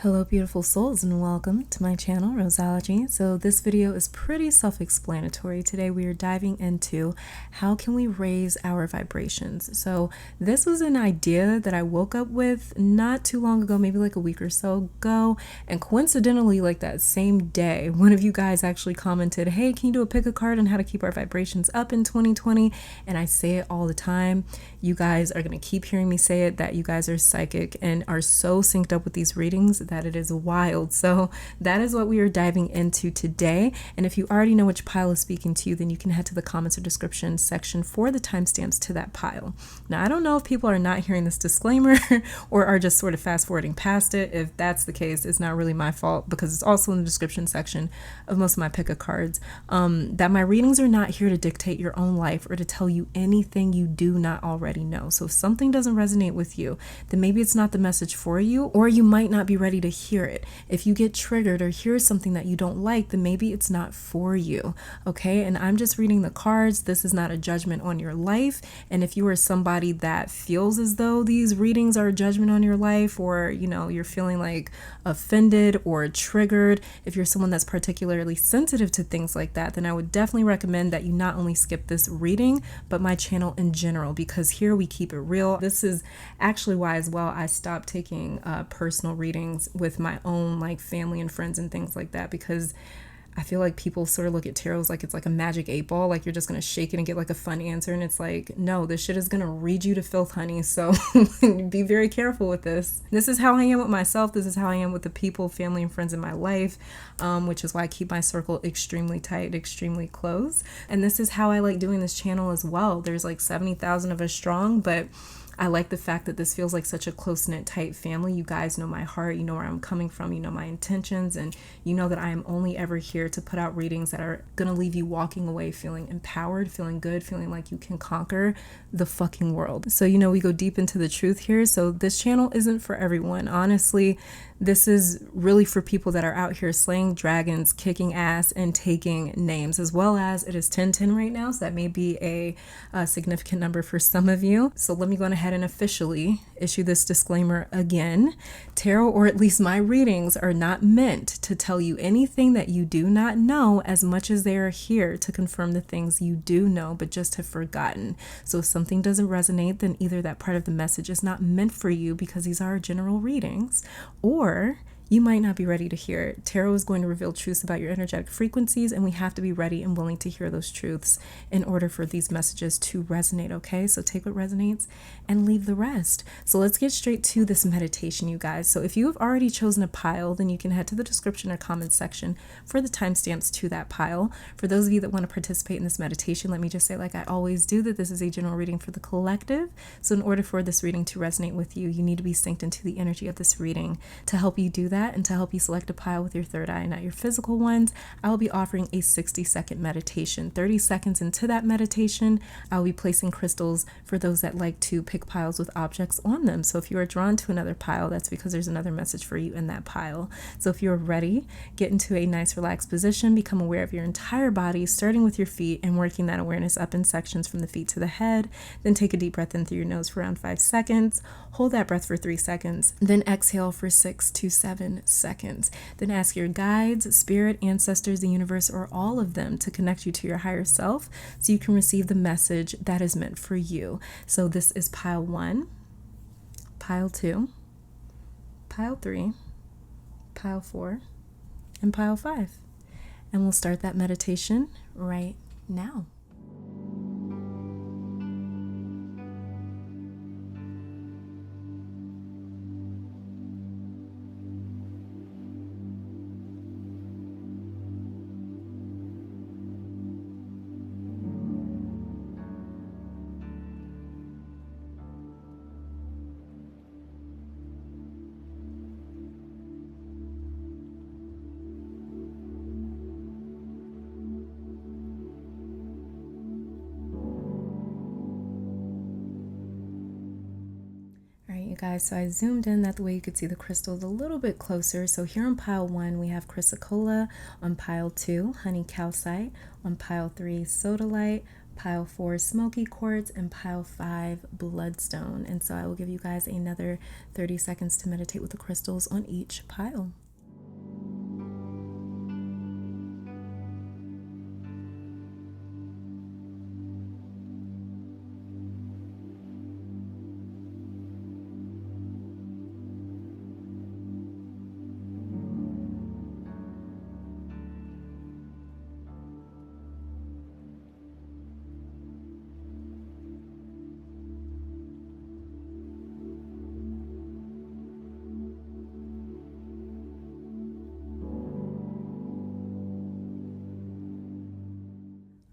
Hello beautiful souls and welcome to my channel Roseology. So this video is pretty self-explanatory. Today we are diving into how can we raise our vibrations. So this was an idea that I woke up with not too long ago, maybe like a week or so ago, and coincidentally like that same day one of you guys actually commented, hey, can you do a pick a card on how to keep our vibrations up in 2020? And I say it all the time. You guys are going to keep hearing me say it, that you guys are psychic and are so synced up with these readings that it is wild. So that is what we are diving into today. And if you already know which pile is speaking to you, then you can head to the comments or description section for the timestamps to that pile. Now, I don't know if people are not hearing this disclaimer or are just sort of fast forwarding past it. If that's the case, it's not really my fault because it's also in the description section of most of my pick a cards. That my readings are not here to dictate your own life or to tell you anything you do not already know. So if something doesn't resonate with you, then maybe it's not the message for you, or you might not be ready to hear it. If you get triggered or hear something that you don't like, then maybe it's not for you. Okay. And I'm just reading the cards. This is not a judgment on your life. And if you are somebody that feels as though these readings are a judgment on your life, or, you know, you're feeling like offended or triggered, if you're someone that's particularly sensitive to things like that, then I would definitely recommend that you not only skip this reading, but my channel in general, because here we keep it real. This is actually why as well I stopped taking personal readings with my own like family and friends and things like that, because I feel like people sort of look at tarot as like it's like a magic 8-ball, like you're just going to shake it and get like a fun answer. And it's like, no, this shit is going to read you to filth, honey. So be very careful with this. This is how I am with myself. This is how I am with the people, family, and friends in my life, which is why I keep my circle extremely tight, extremely close. And this is how I like doing this channel as well. There's like 70,000 of us strong, but I like the fact that this feels like such a close-knit, tight family. You guys know my heart, you know where I'm coming from, you know my intentions, and you know that I am only ever here to put out readings that are gonna leave you walking away feeling empowered, feeling good, feeling like you can conquer the fucking world. So, you know, we go deep into the truth here. So this channel isn't for everyone. Honestly, this is really for people that are out here slaying dragons, kicking ass, and taking names, as well as it is 10:10 right now. So that may be a significant number for some of you. So let me go ahead and officially issue this disclaimer again. Tarot, or at least my readings, are not meant to tell you anything that you do not know, as much as they are here to confirm the things you do know but just have forgotten. So if something doesn't resonate, then either that part of the message is not meant for you, because these are general readings, or you might not be ready to hear it. Tarot is going to reveal truths about your energetic frequencies, and we have to be ready and willing to hear those truths in order for these messages to resonate, okay? So take what resonates and leave the rest. So let's get straight to this meditation, you guys. So if you have already chosen a pile, then you can head to the description or comments section for the timestamps to that pile. For those of you that want to participate in this meditation, let me just say, like I always do, that this is a general reading for the collective. So in order for this reading to resonate with you, you need to be synced into the energy of this reading. To help you do that, and to help you select a pile with your third eye, not your physical ones, I will be offering a 60-second meditation. 30 seconds into that meditation, I'll be placing crystals for those that like to pick piles with objects on them. So if you are drawn to another pile, that's because there's another message for you in that pile. So if you're ready, get into a nice relaxed position, become aware of your entire body, starting with your feet and working that awareness up in sections from the feet to the head. Then take a deep breath in through your nose for around 5 seconds. Hold that breath for 3 seconds. Then exhale for 6 to 7 seconds. Then ask your guides, spirit, ancestors, the universe, or all of them to connect you to your higher self so you can receive the message that is meant for you. So this is pile 1, pile 2, pile 3, pile 4, and pile 5. And we'll start that meditation right now. You guys, so I zoomed in that way you could see the crystals a little bit closer. So here on pile 1 we have chrysocolla, on pile 2 honey calcite, on pile 3 sodalite, pile 4 smoky quartz, and pile 5 bloodstone. And so I will give you guys another 30 seconds to meditate with the crystals on each pile.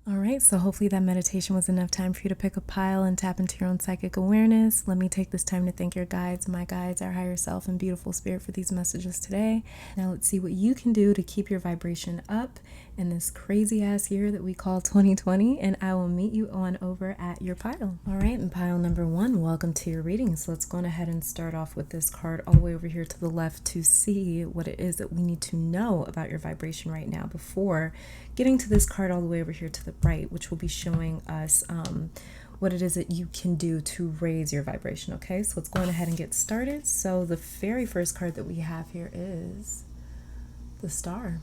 All right, so hopefully that meditation was enough time for you to pick a pile and tap into your own psychic awareness. Let me take this time to thank your guides, my guides, our higher self, and beautiful spirit for these messages today. Now let's see what you can do to keep your vibration up in this crazy ass year that we call 2020, and I will meet you on over at your pile. All right, and pile number 1, welcome to your reading. So let's go ahead and start off with this card all the way over here to the left to see what it is that we need to know about your vibration right now before getting to this card all the way over here to the right, which will be showing us what it is that you can do to raise your vibration. Okay, so let's go ahead and get started. So the very first card that we have here is the Star.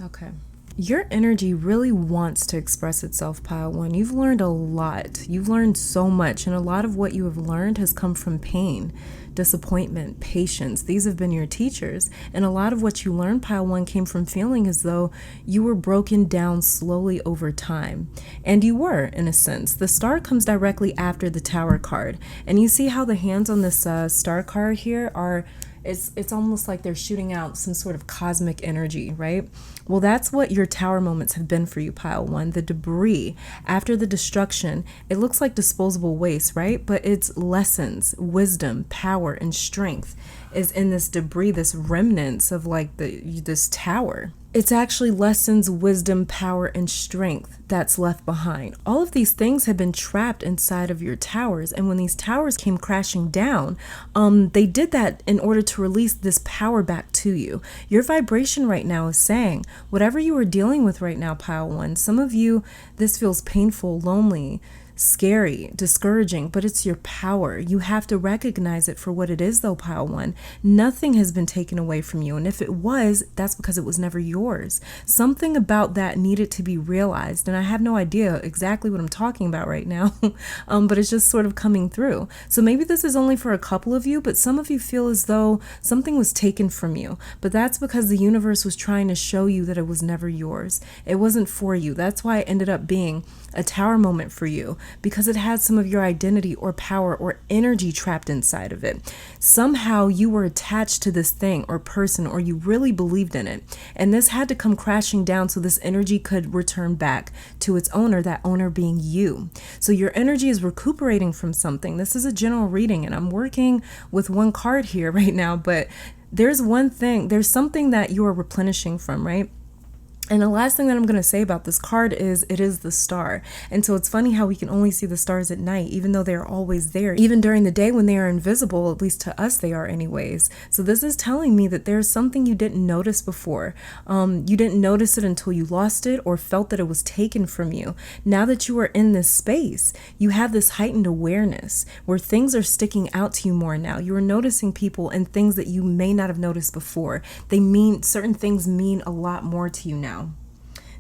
Okay. Your energy really wants to express itself, pile 1. You've learned a lot. You've learned so much, and a lot of what you have learned has come from pain, disappointment, patience. These have been your teachers, and a lot of what you learned, pile 1, came from feeling as though you were broken down slowly over time. And you were, in a sense. The Star comes directly after the Tower card, and you see how the hands on this Star card here are it's almost like they're shooting out some sort of cosmic energy, right? Well, that's what your Tower moments have been for you, pile 1. The debris after the destruction, it looks like disposable waste, right? But it's lessons, wisdom, power, and strength is in this debris, this remnants of like this tower. It's actually lessons, wisdom, power, and strength that's left behind. All of these things have been trapped inside of your towers. And when these towers came crashing down, they did that in order to release this power back to you. Your vibration right now is saying, whatever you are dealing with right now, pile 1, some of you, this feels painful, lonely, scary, discouraging, but it's your power. You have to recognize it for what it is, though, pile 1. Nothing has been taken away from you, and if it was, that's because it was never yours. Something about that needed to be realized, and I have no idea exactly what I'm talking about right now, but it's just sort of coming through. So maybe this is only for a couple of you, but some of you feel as though something was taken from you, but that's because the universe was trying to show you that it was never yours. It wasn't for you. That's why it ended up being a Tower moment for you, because it had some of your identity or power or energy trapped inside of it. Somehow you were attached to this thing or person, or you really believed in it. And this had to come crashing down so this energy could return back to its owner, that owner being you. So your energy is recuperating from something. This is a general reading, and I'm working with one card here right now, but there's something that you are replenishing from, right? And the last thing that I'm going to say about this card is it is the Star. And so it's funny how we can only see the stars at night, even though they're always there. Even during the day when they are invisible, at least to us they are anyways. So this is telling me that there's something you didn't notice before. You didn't notice it until you lost it or felt that it was taken from you. Now that you are in this space, you have this heightened awareness where things are sticking out to you more now. You are noticing people and things that you may not have noticed before. Certain things mean a lot more to you now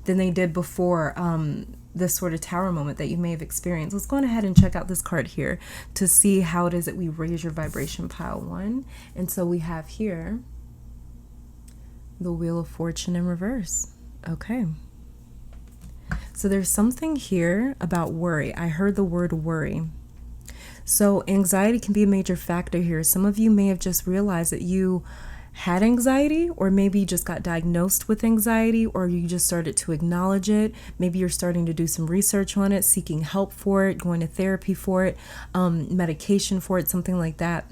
than they did before this sort of Tower moment that you may have experienced. Let's go ahead and check out this card here to see how it is that we raise your vibration, pile 1. And so we have here the Wheel of Fortune in reverse. Okay. So there's something here about worry. I heard the word worry. So anxiety can be a major factor here. Some of you may have just realized that you had anxiety, or maybe you just got diagnosed with anxiety, or you just started to acknowledge it. Maybe you're starting to do some research on it, seeking help for it, going to therapy for it, medication for it, something like that.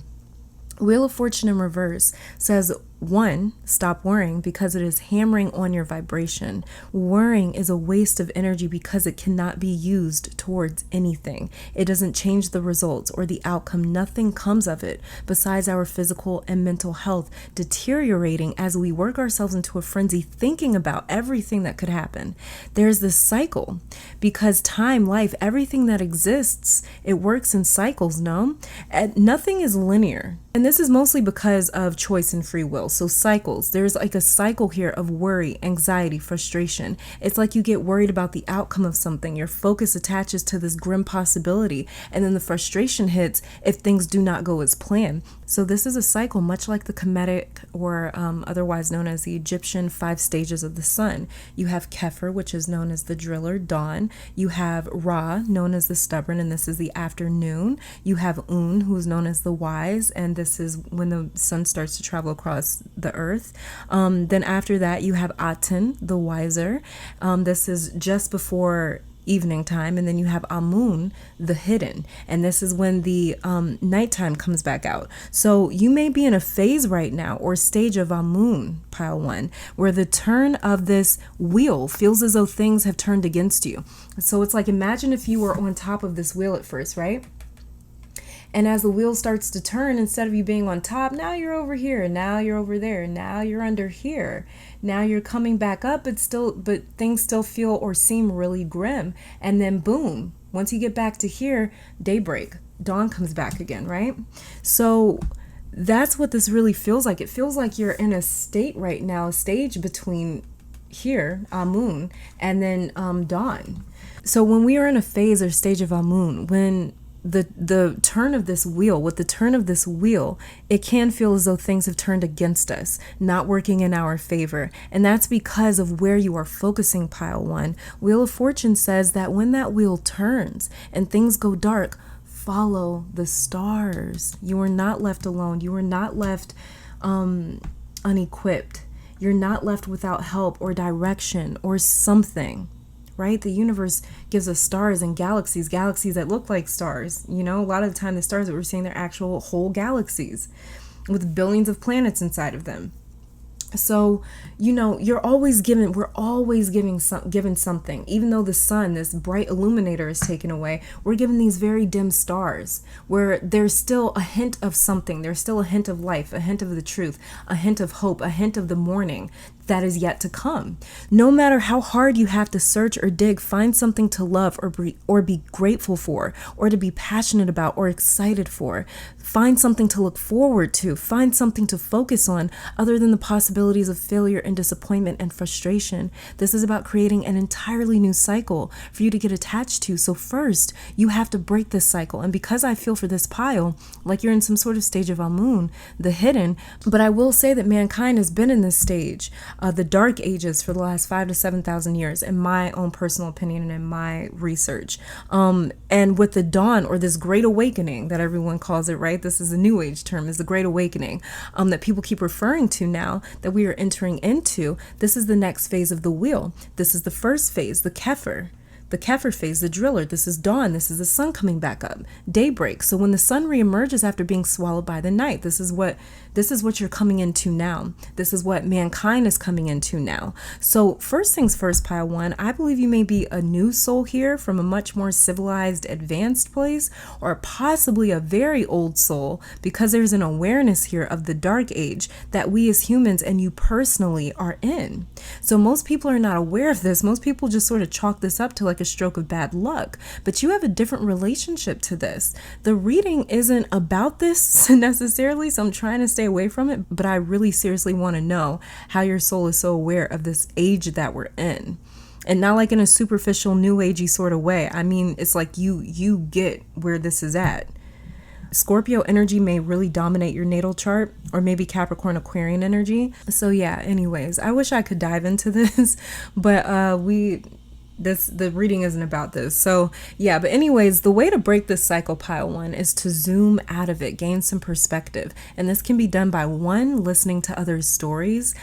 Wheel of Fortune in reverse says one, stop worrying because it is hammering on your vibration. Worrying is a waste of energy because it cannot be used towards anything. It doesn't change the results or the outcome. Nothing comes of it besides our physical and mental health deteriorating as we work ourselves into a frenzy thinking about everything that could happen. There's this cycle because time, life, everything that exists, it works in cycles, no? And nothing is linear. And this is mostly because of choice and free will. So cycles, there's like a cycle here of worry, anxiety, frustration. It's like you get worried about the outcome of something. Your focus attaches to this grim possibility. And then the frustration hits if things do not go as planned. So this is a cycle, much like the Kemetic, or otherwise known as the Egyptian 5 stages of the sun. You have Kepher, which is known as the driller, dawn. You have Ra, known as the stubborn, and this is the afternoon. You have Un, who is known as the wise, and this is when the sun starts to travel across the earth. Then after that, you have Aten, the wiser. This is just before evening time, and then you have Amun, the hidden, and this is when the nighttime comes back out. So you may be in a phase right now or stage of Amun, pile 1, where the turn of this wheel feels as though things have turned against you. So it's like, imagine if you were on top of this wheel at first, right? And as the wheel starts to turn, instead of you being on top, now you're over here, now you're over there, now you're under here. Now you're coming back up, but things still feel or seem really grim. And then boom, once you get back to here, daybreak, dawn comes back again, right? So that's what this really feels like. It feels like you're in a state right now, a stage between here, Amun, and then dawn. So when we are in a phase or stage of Amun, when the turn of this wheel, with the turn of this wheel, it can feel as though things have turned against us, not working in our favor. And that's because of where you are focusing, pile 1. Wheel of Fortune says that when that wheel turns and things go dark, follow the stars. You are not left alone. You are not left unequipped. You're not left without help or direction or something. Right? The universe gives us stars and galaxies that look like stars. You know, a lot of the time the stars that we're seeing, they're actual whole galaxies with billions of planets inside of them. So, you know, we're always given something. Even though the sun, this bright illuminator, is taken away, we're given these very dim stars where there's still a hint of something. There's still a hint of life, a hint of the truth, a hint of hope, a hint of the morning that is yet to come. No matter how hard you have to search or dig, find something to love or be grateful for, or to be passionate about or excited for. Find something to look forward to. Find something to focus on other than the possibilities of failure and disappointment and frustration. This is about creating an entirely new cycle for you to get attached to. So first, you have to break this cycle. And because I feel for this pile, like you're in some sort of stage of Amun, the hidden, but I will say that mankind has been in this stage, the dark ages, for the last 5,000 to 7,000 years, in my own personal opinion and in my research. And with the dawn, or this great awakening that everyone calls it, right? This is a new age term, is the great awakening that people keep referring to now, that we are entering into. This is the next phase of the wheel. This is the first phase, the Kepher. The Kepher phase, the driller. This is dawn. This is the sun coming back up. Daybreak. So when the sun reemerges after being swallowed by the night, this is what you're coming into now. This is what mankind is coming into now. So first things first, pile 1, I believe you may be a new soul here from a much more civilized, advanced place, or possibly a very old soul, because there's an awareness here of the dark age that we as humans and you personally are in. So most people are not aware of this. Most people just sort of chalk this up to like a stroke of bad luck, but you have a different relationship to this. The reading isn't about this necessarily, so I'm trying to stay away from it, but I really seriously want to know how your soul is so aware of this age that we're in. And not like in a superficial new agey sort of way. I mean, it's like you get where this is at. Scorpio energy may really dominate your natal chart, or maybe Capricorn Aquarian energy. So yeah, anyways, I wish I could dive into this, but the reading isn't about this. So yeah, but anyways, the way to break this cycle, pile one, is to zoom out of it, gain some perspective. And this can be done by one, listening to others' stories,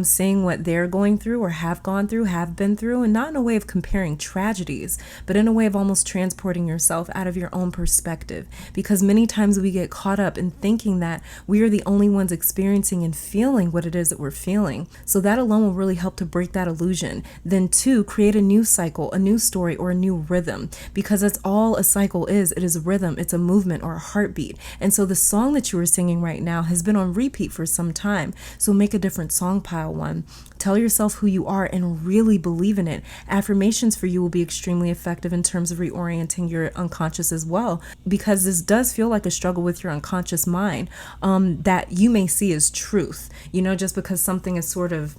seeing what they're going through or have gone through, have been through, and not in a way of comparing tragedies, but in a way of almost transporting yourself out of your own perspective. Because many times we get caught up in thinking that we are the only ones experiencing and feeling what it is that we're feeling. So that alone will really help to break that illusion. Then two, create a new cycle, a new story, or a new rhythm, because that's all a cycle is. It is a rhythm, it's a movement or a heartbeat. And so the song that you are singing right now has been on repeat for some time. So make a different song, pile one. Tell yourself who you are and really believe in it. Affirmations for you will be extremely effective in terms of reorienting your unconscious as well, because this does feel like a struggle with your unconscious mind, that you may see as truth, just because something is sort of,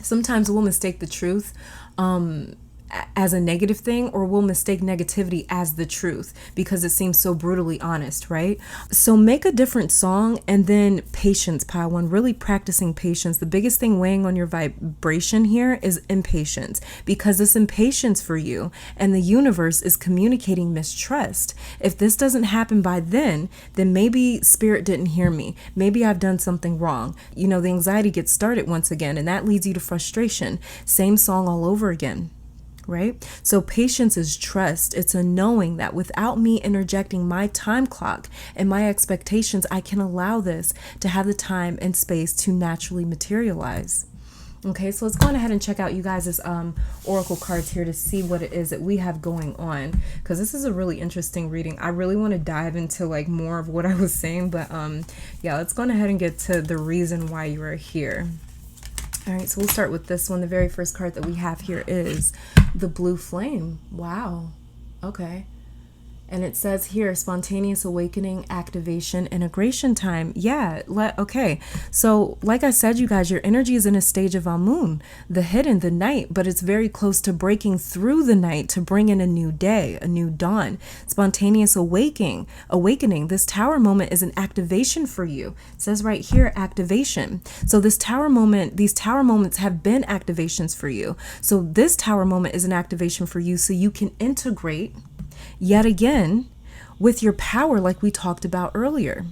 sometimes we'll mistake the truth as a negative thing, or we'll mistake negativity as the truth because it seems so brutally honest, right? So make a different song. And then patience, pile one, really practicing patience. The biggest thing weighing on your vibration here is impatience, because this impatience for you and the universe is communicating mistrust. If this doesn't happen by then maybe spirit didn't hear me. Maybe I've done something wrong. The anxiety gets started once again, and that leads you to frustration. Same song all over again. Right? So patience is trust. It's a knowing that without me interjecting my time clock and my expectations, I can allow this to have the time and space to naturally materialize. Okay, so let's go on ahead and check out you guys' oracle cards here to see what it is that we have going on, because this is a really interesting reading. I really want to dive into like more of what I was saying, but yeah, let's go on ahead and get to the reason why you are here. All right, so we'll start with this one. The very first card that we have here is the blue flame. Wow. Okay. And it says here, spontaneous awakening, activation, integration time. Yeah, okay. So like I said, you guys, your energy is in a stage of Amun, the hidden, the night, but it's very close to breaking through the night to bring in a new day, a new dawn. Spontaneous awakening. This tower moment is an activation for you. It says right here, activation. So these tower moments have been activations for you. So this tower moment is an activation for you so you can integrate yet again with your power, like we talked about earlier.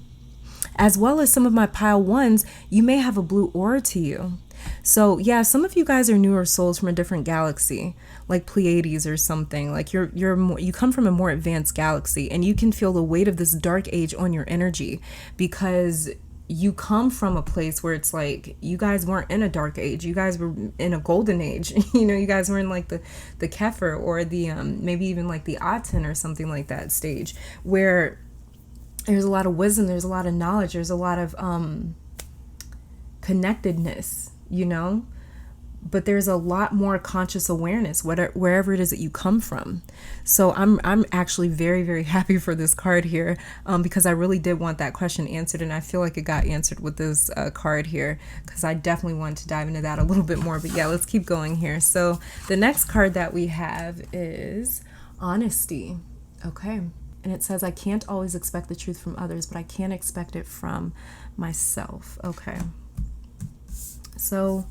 As well as some of my pile ones, you may have a blue aura to you. So yeah, some of you guys are newer souls from a different galaxy, like Pleiades or something. Like you come from a more advanced galaxy, and you can feel the weight of this dark age on your energy, because you come from a place where it's like you guys weren't in a dark age, you guys were in a golden age. You guys were in like the Kepher, or the maybe even like the Aten or something like that stage, where there's a lot of wisdom, there's a lot of knowledge, there's a lot of connectedness, but there's a lot more conscious awareness wherever it is that you come from. So I'm actually very, very happy for this card here, because I really did want that question answered, and I feel like it got answered with this card here, because I definitely wanted to dive into that a little bit more. But yeah, let's keep going here. So the next card that we have is honesty. Okay. And it says, I can't always expect the truth from others, but I can expect it from myself. Okay. So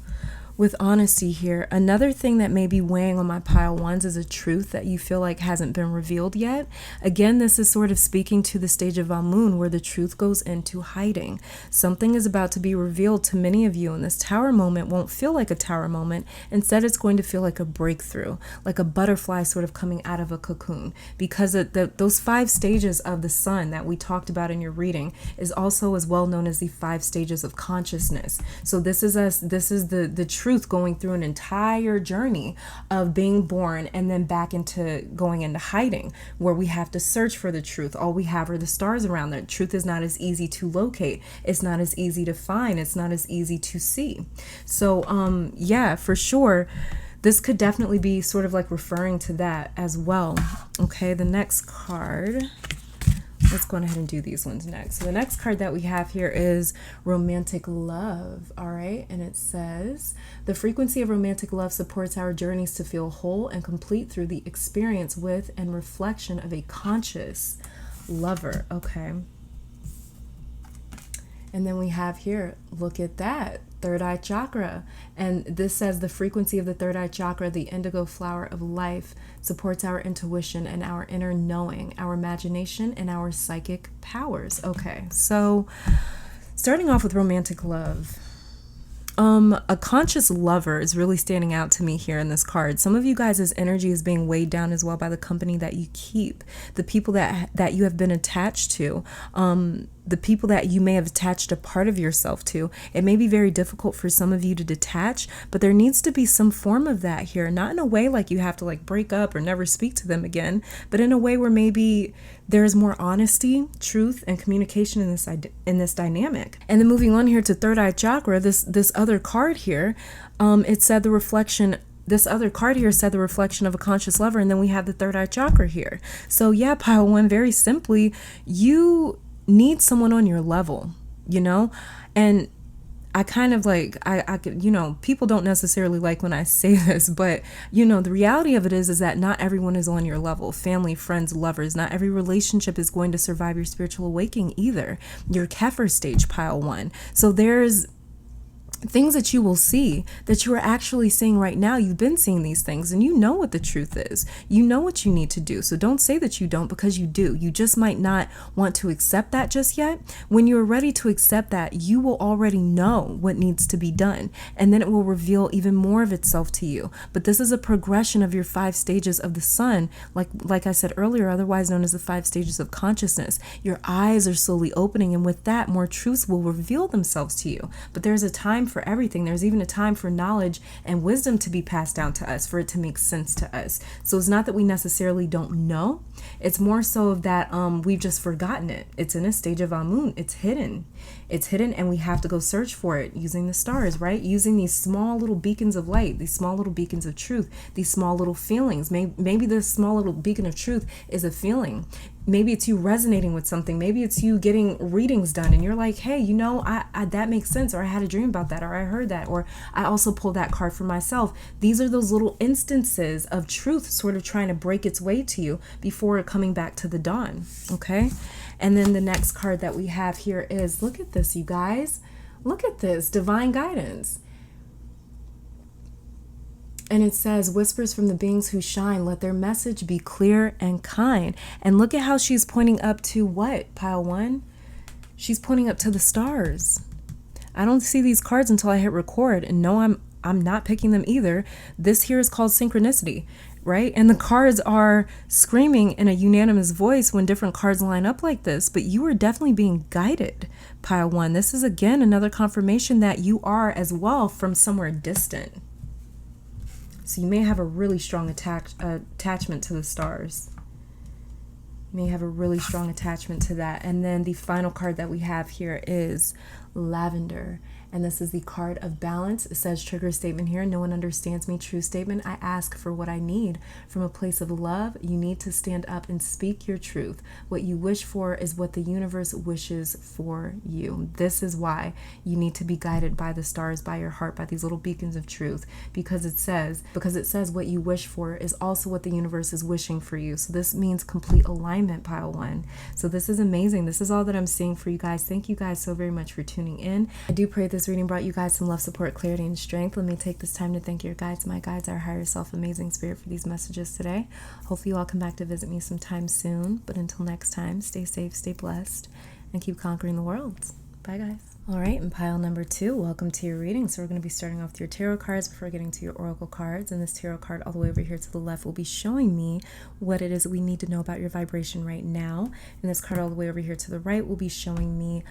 with honesty here, another thing that may be weighing on my pile ones is a truth that you feel like hasn't been revealed yet. Again, this is sort of speaking to the stage of Amun, where the truth goes into hiding. Something is about to be revealed to many of you, and this tower moment won't feel like a tower moment. Instead, it's going to feel like a breakthrough, like a butterfly sort of coming out of a cocoon, because those 5 stages of the sun that we talked about in your reading is also as well known as the 5 stages of consciousness. So this is the truth going through an entire journey of being born and then back into going into hiding, where we have to search for the truth. All we have are the stars around there. Truth is not as easy to locate. It's not as easy to find. It's not as easy to see. So yeah, for sure, this could definitely be sort of like referring to that as well. Okay, the next card. Let's go ahead and do these ones next. So the next card that we have here is romantic love. All right. And it says, the frequency of romantic love supports our journeys to feel whole and complete through the experience with and reflection of a conscious lover. Okay. And then we have here, look at that. third eye chakra. And this says the frequency of the third eye chakra, the indigo flower of life, supports our intuition and our inner knowing, our imagination, and our psychic powers. Okay, so starting off with romantic love. A conscious lover is really standing out to me here in this card. Some of you guys' energy is being weighed down as well by the company that you keep, the people that you have been attached to, the people that you may have attached a part of yourself to. It may be very difficult for some of you to detach, but there needs to be some form of that here. Not in a way like you have to like break up or never speak to them again, but in a way where maybe there's more honesty, truth, and communication in this dynamic. And then moving on here to third eye chakra, this other card here, it said the reflection. This other card here said the reflection of a conscious lover, and then we have the third eye chakra here. So yeah, pile one, very simply, you need someone on your level, you know? And I kind of like, I could, you know, people don't necessarily like when I say this, but you know, the reality of it is that not everyone is on your level. Family, friends, lovers, not every relationship is going to survive your spiritual awakening either. Your Kepler stage, pile one. So there's things that you will see that you are actually seeing right now. You've been seeing these things and you know what the truth is. You know what you need to do. So don't say that you don't, because you do. You just might not want to accept that just yet. When you're ready to accept that, you will already know what needs to be done, and then it will reveal even more of itself to you. But this is a progression of your 5 stages of the sun, like I said earlier, otherwise known as the 5 stages of consciousness. Your eyes are slowly opening, and with that, more truths will reveal themselves to you. But there's a time for everything. There's even a time for knowledge and wisdom to be passed down to us, for it to make sense to us. So it's not that we necessarily don't know. It's more so that we've just forgotten it. It's in a stage of Amun. It's hidden. It's hidden, and we have to go search for it using the stars, right? Using these small little beacons of light, these small little beacons of truth, these small little feelings. Maybe this small little beacon of truth is a feeling. Maybe it's you resonating with something. Maybe it's you getting readings done and you're like, hey, you know, I that makes sense, or I had a dream about that, or I heard that, or I also pulled that card for myself. These are those little instances of truth sort of trying to break its way to you before coming back to the dawn, okay? And then the next card that we have here is, look at this, you guys. Look at this, divine guidance. And it says, whispers from the beings who shine, let their message be clear and kind. And look at how she's pointing up to what, pile one? She's pointing up to the stars. I don't see these cards until I hit record. And no, I'm not picking them either. This here is called synchronicity, right? And the cards are screaming in a unanimous voice when different cards line up like this. But you are definitely being guided, pile one. This is, again, another confirmation that you are as well from somewhere distant. So you may have a really strong attachment to the stars. You may have a really strong attachment to that. And then the final card that we have here is lavender. And this is the card of balance. It says, trigger statement here. No one understands me. True statement. I ask for what I need. From a place of love, you need to stand up and speak your truth. What you wish for is what the universe wishes for you. This is why you need to be guided by the stars, by your heart, by these little beacons of truth, because it says what you wish for is also what the universe is wishing for you. So this means complete alignment, pile one. So this is amazing. This is all that I'm seeing for you guys. Thank you guys so very much for tuning in. I do pray this reading brought you guys some love, support, clarity, and strength. Let me take this time to thank your guides, my guides, our higher self, amazing spirit, for these messages today. Hopefully you all come back to visit me sometime soon. But until next time, stay safe, stay blessed, and keep conquering the world. Bye, guys. All right, and pile number 2, welcome to your reading. So we're going to be starting off with your tarot cards before getting to your oracle cards. And this tarot card all the way over here to the left will be showing me what it is that we need to know about your vibration right now. And this card all the way over here to the right will be showing me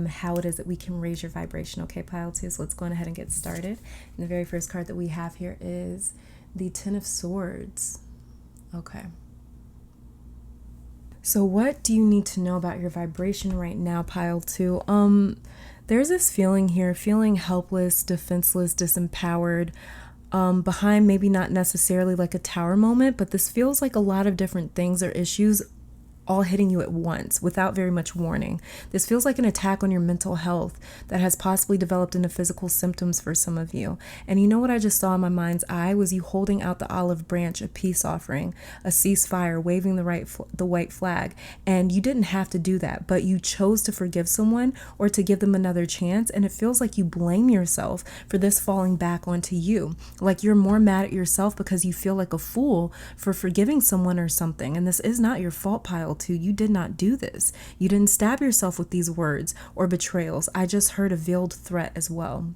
how it is that we can raise your vibration. Okay, pile 2, so let's go ahead and get started. And the very first card that we have here is the Ten of Swords. Okay. So what do you need to know about your vibration right now, pile 2? There's this feeling here, feeling helpless, defenseless, disempowered, behind maybe not necessarily like a tower moment, but this feels like a lot of different things or issues all hitting you at once without very much warning. This feels like an attack on your mental health that has possibly developed into physical symptoms for some of you. And you know what I just saw in my mind's eye was you holding out the olive branch, a peace offering, a ceasefire, waving the white flag. And you didn't have to do that, but you chose to forgive someone or to give them another chance. And it feels like you blame yourself for this falling back onto you. Like you're more mad at yourself because you feel like a fool for forgiving someone or something. And this is not your fault, pile two. You did not do this. You didn't stab yourself with these words or betrayals. I just heard a veiled threat as well.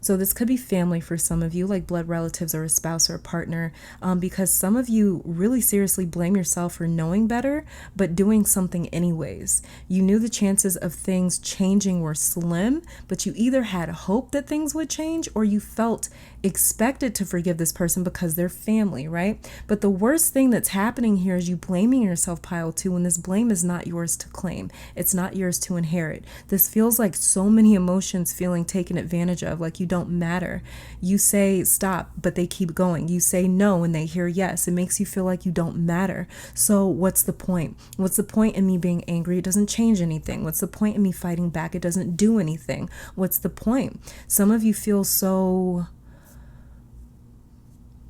So this could be family for some of you, like blood relatives or a spouse or a partner, because some of you really seriously blame yourself for knowing better, but doing something anyways. You knew the chances of things changing were slim, but you either had hope that things would change or you felt expected to forgive this person because they're family, right? But the worst thing that's happening here is you blaming yourself, pile two, when this blame is not yours to claim. It's not yours to inherit. This feels like so many emotions feeling taken advantage of, like you don't matter. You say stop, but they keep going. You say no and they hear yes. It makes you feel like you don't matter. So what's the point? What's the point in me being angry? It doesn't change anything. What's the point in me fighting back? It doesn't do anything. What's the point? Some of you feel so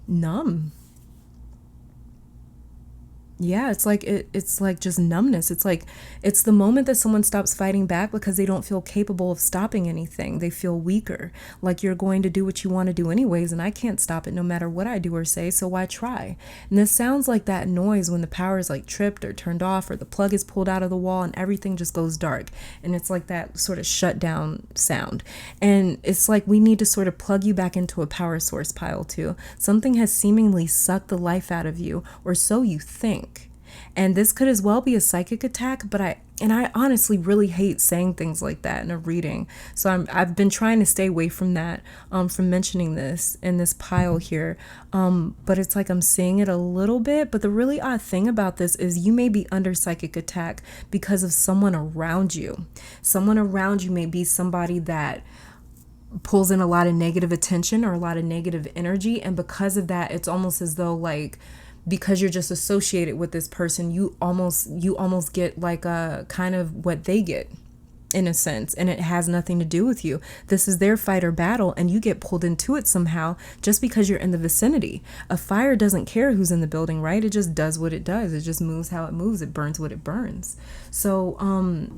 numb. Yeah, it's like it's like just numbness. It's like it's the moment that someone stops fighting back because they don't feel capable of stopping anything. They feel weaker, like you're going to do what you want to do anyways, and I can't stop it no matter what I do or say, so why try? And this sounds like that noise when the power is like tripped or turned off or the plug is pulled out of the wall and everything just goes dark. And it's like that sort of shutdown sound. And it's like we need to sort of plug you back into a power source, pile two. Something has seemingly sucked the life out of you, or so you think. And this could as well be a psychic attack, but I honestly really hate saying things like that in a reading. So I've been trying to stay away from that, from mentioning this in this pile here. But it's like I'm seeing it a little bit. But the really odd thing about this is you may be under psychic attack because of someone around you. Someone around you may be somebody that pulls in a lot of negative attention or a lot of negative energy. And because of that, it's almost as though like, because you're just associated with this person, you almost get like a kind of what they get in a sense, and it has nothing to do with you. This is their fight or battle, and you get pulled into it somehow just because you're in the vicinity. A fire doesn't care who's in the building, right? It just does what it does. It just moves how it moves. It burns what it burns. So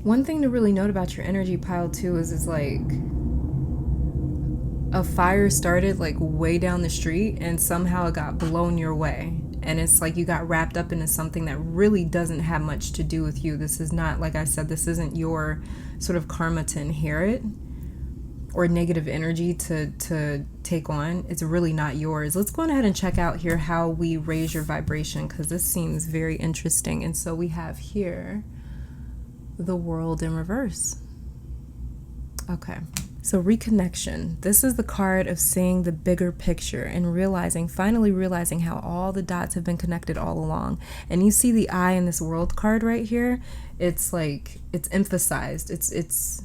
one thing to really note about your energy, pile two, is like a fire started like way down the street and somehow it got blown your way. And it's like you got wrapped up into something that really doesn't have much to do with you. This is not, like I said, this isn't your sort of karma to inherit or negative energy to take on. It's really not yours. Let's go ahead and check out here how we raise your vibration, because this seems very interesting. And so we have here the world in reverse. Okay. So reconnection, this is the card of seeing the bigger picture and finally realizing how all the dots have been connected all along. And you see the eye in this world card right here. It's like, it's emphasized. It's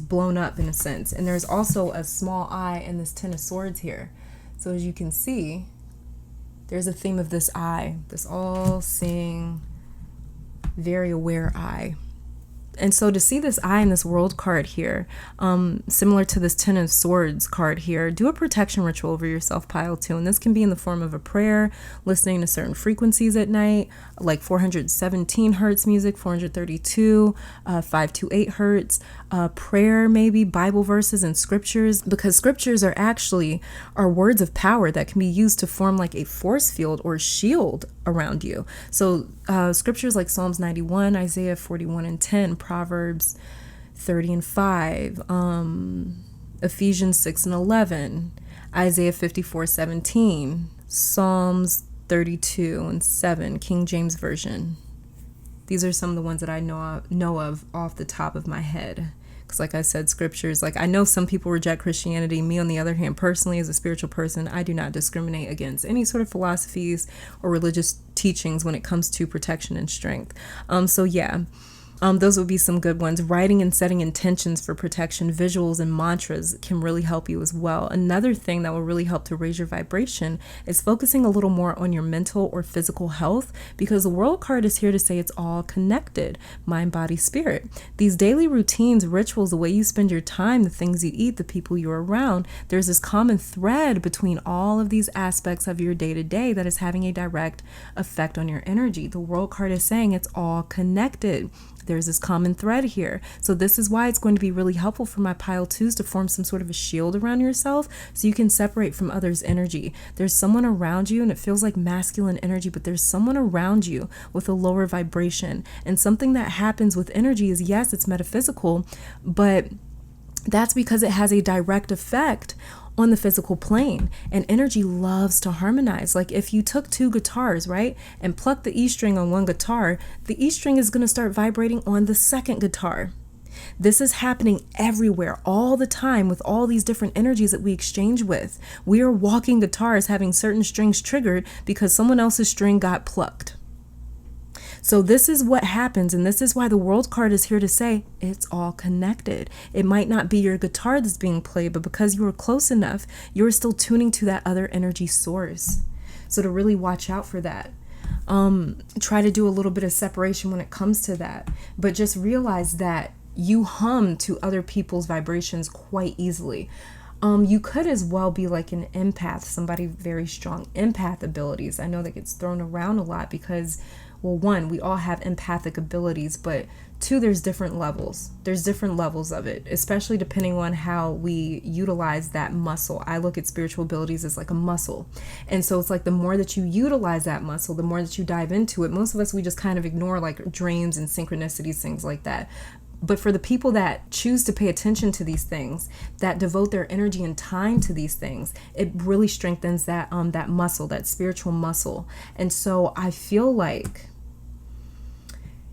blown up in a sense. And there's also a small eye in this Ten of Swords here. So as you can see, there's a theme of this eye, this all-seeing, very aware eye. And so to see this eye in this world card here, similar to this Ten of Swords card here, do a protection ritual over yourself, pile two. And this can be in the form of a prayer, listening to certain frequencies at night, like 417 hertz music, 432, 528 hertz, prayer, maybe Bible verses and scriptures, because scriptures are words of power that can be used to form like a force field or shield around you. So scriptures like Psalms 91, Isaiah 41 and 10, Proverbs 30 and 5, Ephesians 6 and 11, Isaiah 54:17, Psalms 32 and 7, King James Version. These are some of the ones that I know of off the top of my head. Because like I said, scriptures, like I know some people reject Christianity. Me, on the other hand, personally, as a spiritual person, I do not discriminate against any sort of philosophies or religious teachings when it comes to protection and strength. So yeah, Those would be some good ones. Writing and setting intentions for protection, visuals and mantras can really help you as well. Another thing that will really help to raise your vibration is focusing a little more on your mental or physical health, because the World card is here to say it's all connected: mind, body, spirit. These daily routines, rituals, the way you spend your time, the things you eat, the people you're around, there's this common thread between all of these aspects of your day-to-day that is having a direct effect on your energy. The World card is saying it's all connected. There's this common thread here. So this is why it's going to be really helpful for my pile twos to form some sort of a shield around yourself so you can separate from others' energy. There's someone around you and it feels like masculine energy, but there's someone around you with a lower vibration. And something that happens with energy is, yes, it's metaphysical, but that's because it has a direct effect on the physical plane, and energy loves to harmonize. Like if you took two guitars, right, and plucked the E string on one guitar, the E string is going to start vibrating on the second guitar. This is happening everywhere, all the time, with all these different energies that we exchange with. We are walking guitars having certain strings triggered because someone else's string got plucked. So this is what happens, and this is why the World card is here to say it's all connected. It might not be your guitar that's being played, but because you are close enough, you're still tuning to that other energy source. So to really watch out for that. Try to do a little bit of separation when it comes to that, but just realize that you hum to other people's vibrations quite easily. You could as well be like an empath, somebody very strong empath abilities. I know that gets thrown around a lot because, well, one, we all have empathic abilities, but two, there's different levels. There's different levels of it, especially depending on how we utilize that muscle. I look at spiritual abilities as like a muscle. And so it's like the more that you utilize that muscle, the more that you dive into it. Most of us, we just kind of ignore like dreams and synchronicities, things like that. But for the people that choose to pay attention to these things, that devote their energy and time to these things, it really strengthens that that muscle, that spiritual muscle. And so I feel like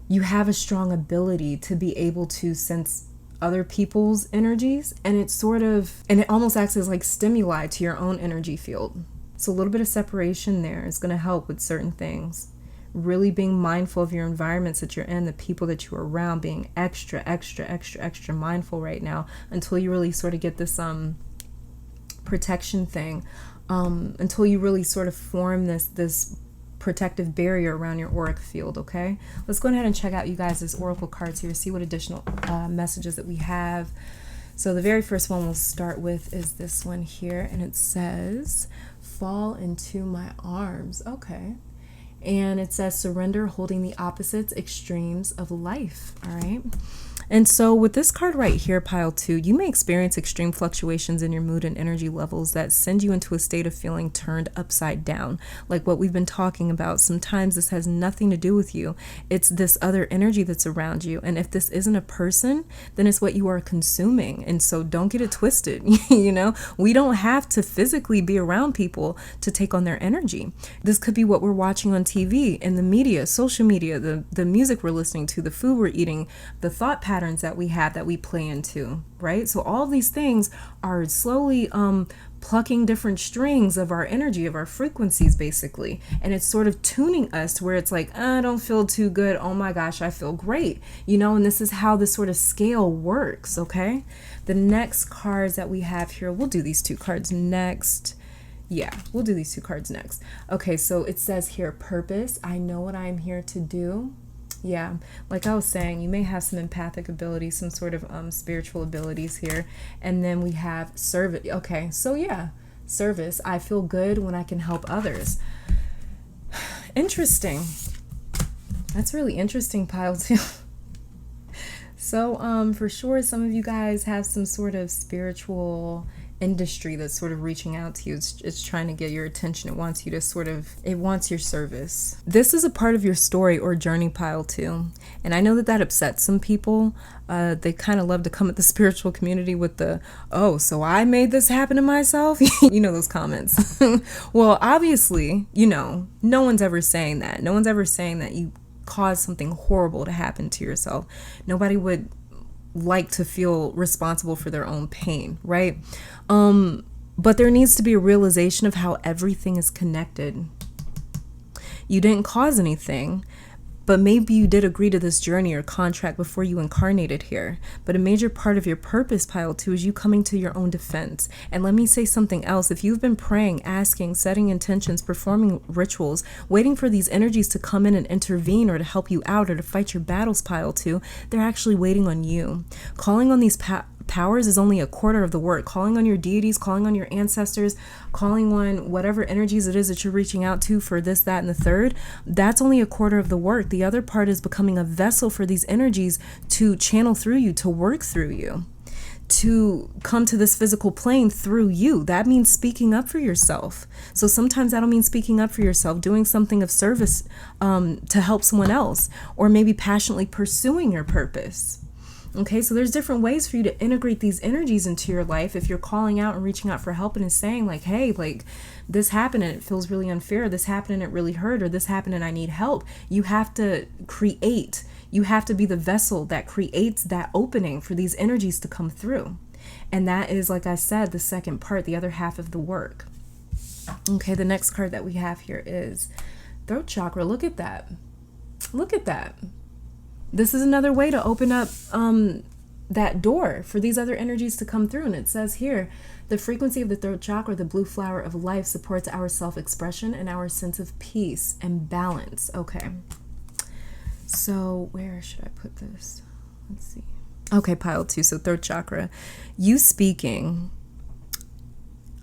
you have a strong ability to be able to sense other people's energies, and it almost acts as like stimuli to your own energy field. So a little bit of separation there is going to help with certain things. Really being mindful of your environments that you're in, the people that you're around, being extra mindful right now until you really sort of get this protection thing, until you really sort of form this protective barrier around your auric field. Okay, let's go ahead and check out you guys' oracle cards here, see what additional messages that we have. So the very first one we'll start with is this one here, and it says, fall into my arms. Okay. And it says, surrender, holding the opposites, extremes of life. All right. And so with this card right here, pile two, you may experience extreme fluctuations in your mood and energy levels that send you into a state of feeling turned upside down. Like what we've been talking about. Sometimes this has nothing to do with you. It's this other energy that's around you. And if this isn't a person, then it's what you are consuming. And so don't get it twisted. You know, we don't have to physically be around people to take on their energy. This could be what we're watching on TV, in the media, social media, the music we're listening to, the food we're eating, the thought patterns that we have that we play into, right? So all these things are slowly plucking different strings of our energy, of our frequencies, basically. And it's sort of tuning us to where it's like, I don't feel too good. Oh my gosh, I feel great. You know, and this is how this sort of scale works, okay? The next cards that we have here, we'll do these two cards next. Yeah, we'll do these two cards next. Okay, so it says here, purpose. I know what I'm here to do. Yeah, like I was saying, you may have some empathic abilities, some sort of spiritual abilities here. And then we have service. Okay, so yeah, service. I feel good when I can help others. Interesting. That's really interesting, pile two. So for sure, some of you guys have some sort of spiritual industry that's sort of reaching out to you. It's trying to get your attention. It wants you to it wants your service. This is a part of your story or journey, pile two. And I know that upsets some people. They kind of love to come at the spiritual community with the, oh, so I made this happen to myself. You know, those comments. Well, obviously, you know, no one's ever saying that. No one's ever saying that you caused something horrible to happen to yourself. Nobody would like to feel responsible for their own pain, right? But there needs to be a realization of how everything is connected. You didn't cause anything, But maybe you did agree to this journey or contract before you incarnated here. But a major part of your purpose, pile 2, is you coming to your own defense. And let me say something else. If you've been praying, asking, setting intentions, performing rituals, waiting for these energies to come in and intervene or to help you out or to fight your battles, pile 2, they're actually waiting on you. Calling on these powers is only a quarter of the work. Calling on your deities, calling on your ancestors, calling on whatever energies it is that you're reaching out to for this, that, and the third, that's only a quarter of the work. The other part is becoming a vessel for these energies to channel through you, to work through you, to come to this physical plane through you. That means speaking up for yourself. So sometimes that'll mean speaking up for yourself, doing something of service to help someone else, or maybe passionately pursuing your purpose. Okay, so there's different ways for you to integrate these energies into your life. If you're calling out and reaching out for help and saying like, hey, like this happened and it feels really unfair, this happened and it really hurt, or this happened and I need help. You have to create, you have to be the vessel that creates that opening for these energies to come through. And that is, like I said, the second part, the other half of the work. Okay, the next card that we have here is throat chakra. Look at that. Look at that. This is another way to open up that door for these other energies to come through. And it says here, the frequency of the throat chakra, the blue flower of life, supports our self-expression and our sense of peace and balance. Okay. So where should I put this? Let's see. Okay, pile 2. So throat chakra, you speaking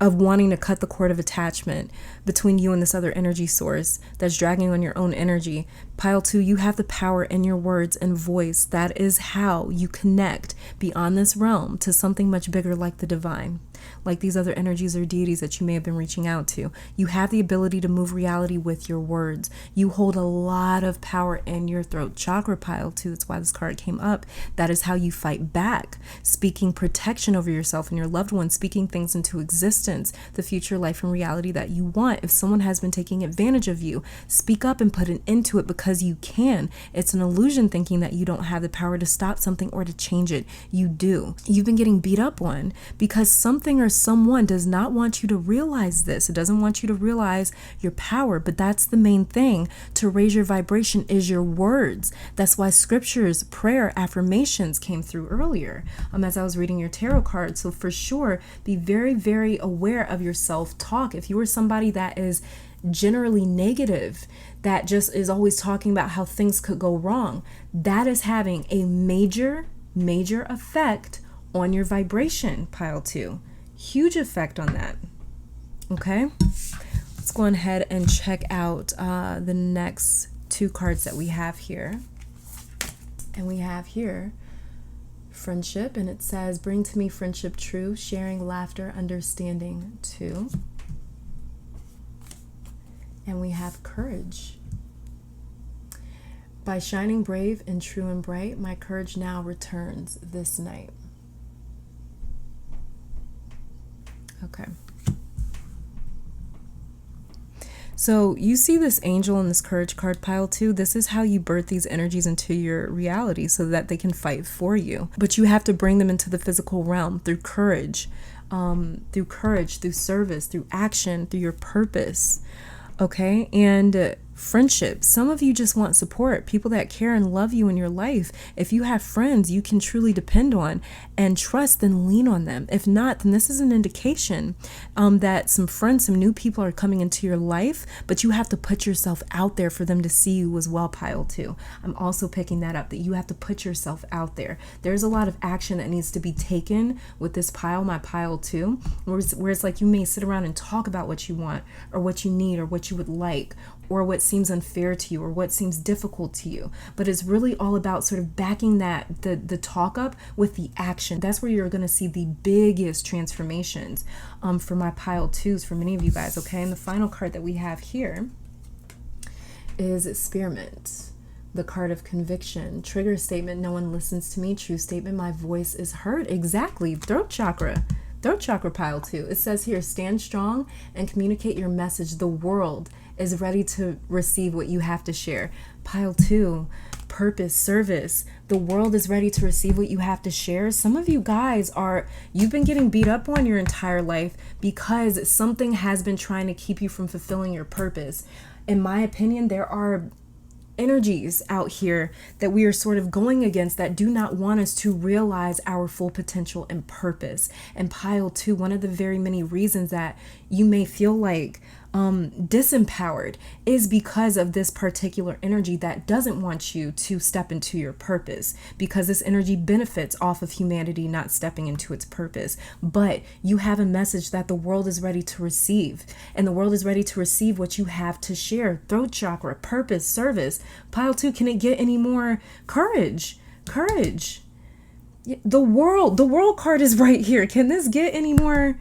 of wanting to cut the cord of attachment between you and this other energy source that's dragging on your own energy. Pile 2, you have the power in your words and voice. That is how you connect beyond this realm to something much bigger like the divine, like these other energies or deities that you may have been reaching out to. You have the ability to move reality with your words. You hold a lot of power in your throat chakra, pile 2. That's why this card came up. That is how you fight back, speaking protection over yourself and your loved ones, speaking things into existence, the future life and reality that you want. If someone has been taking advantage of you, speak up and put an end to it because you can. It's an illusion thinking that you don't have the power to stop something or to change it. You do. You've been getting beat up on because something or someone does not want you to realize this. It doesn't want you to realize your power, but that's the main thing to raise your vibration is your words. That's why scriptures, prayer, affirmations came through earlier as I was reading your tarot card. So for sure, be very, very aware of your self-talk. If you are somebody that is generally negative, that just is always talking about how things could go wrong, that is having a major, major effect on your vibration, pile 2. Huge effect on that. Okay, let's go ahead and check out the next 2 cards that we have here. And we have here friendship, and it says, bring to me friendship true, sharing, laughter, understanding too. And we have courage. By shining brave and true and bright, my courage now returns this night. Okay. So you see this angel in this courage card, pile 2. This is how you birth these energies into your reality so that they can fight for you. But you have to bring them into the physical realm through courage, through service, through action, through your purpose. Okay, and friendship. Some of you just want support, people that care and love you in your life. If you have friends you can truly depend on and trust, then lean on them. If not, then this is an indication that some friends, some new people are coming into your life, but you have to put yourself out there for them to see you as well, pile 2. I'm also picking that up, that you have to put yourself out there. There's a lot of action that needs to be taken with this pile, my pile 2, where it's like you may sit around and talk about what you want or what you need or what you would like or what seems unfair to you or what seems difficult to you, but it's really all about sort of backing that the talk up with the action. That's where you're going to see the biggest transformations for my pile 2s for many of you guys. Okay, and the final card that we have here is Spearmint, the card of conviction. Trigger statement, no one listens to me. True statement, my voice is heard. Exactly. Throat chakra pile 2. It says here, stand strong and communicate your message. The world is ready to receive what you have to share. Pile 2, purpose, service. The world is ready to receive what you have to share. Some of you guys you've been getting beat up on your entire life because something has been trying to keep you from fulfilling your purpose. In my opinion, there are energies out here that we are sort of going against that do not want us to realize our full potential and purpose. And pile two, one of the very many reasons that you may feel like disempowered is because of this particular energy that doesn't want you to step into your purpose, because this energy benefits off of humanity not stepping into its purpose. But you have a message that the world is ready to receive, and the world is ready to receive what you have to share. Throat chakra, purpose, service. Pile two, can it get any more courage? Courage. The world card is right here. Can this get any more?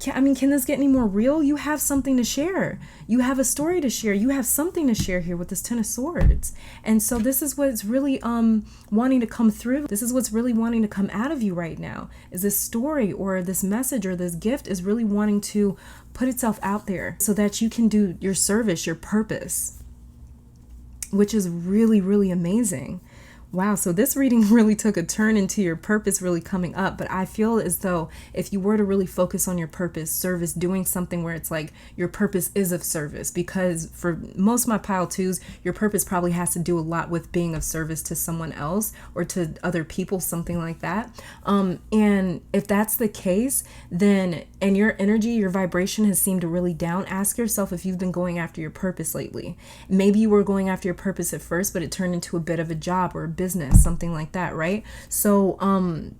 Can this get any more real? You have something to share. You have a story to share. You have something to share here with this Ten of Swords. And so this is what's really wanting to come through. This is what's really wanting to come out of you right now, is this story or this message or this gift is really wanting to put itself out there so that you can do your service, your purpose, which is really, really amazing. Wow, so this reading really took a turn into your purpose really coming up, but I feel as though if you were to really focus on your purpose, service, doing something where it's like your purpose is of service, because for most of my pile twos, your purpose probably has to do a lot with being of service to someone else or to other people, something like that. And if that's the case, then, and your energy, your vibration has seemed really down, ask yourself if you've been going after your purpose lately. Maybe you were going after your purpose at first, but it turned into a bit of a job or a business, something like that, right? So and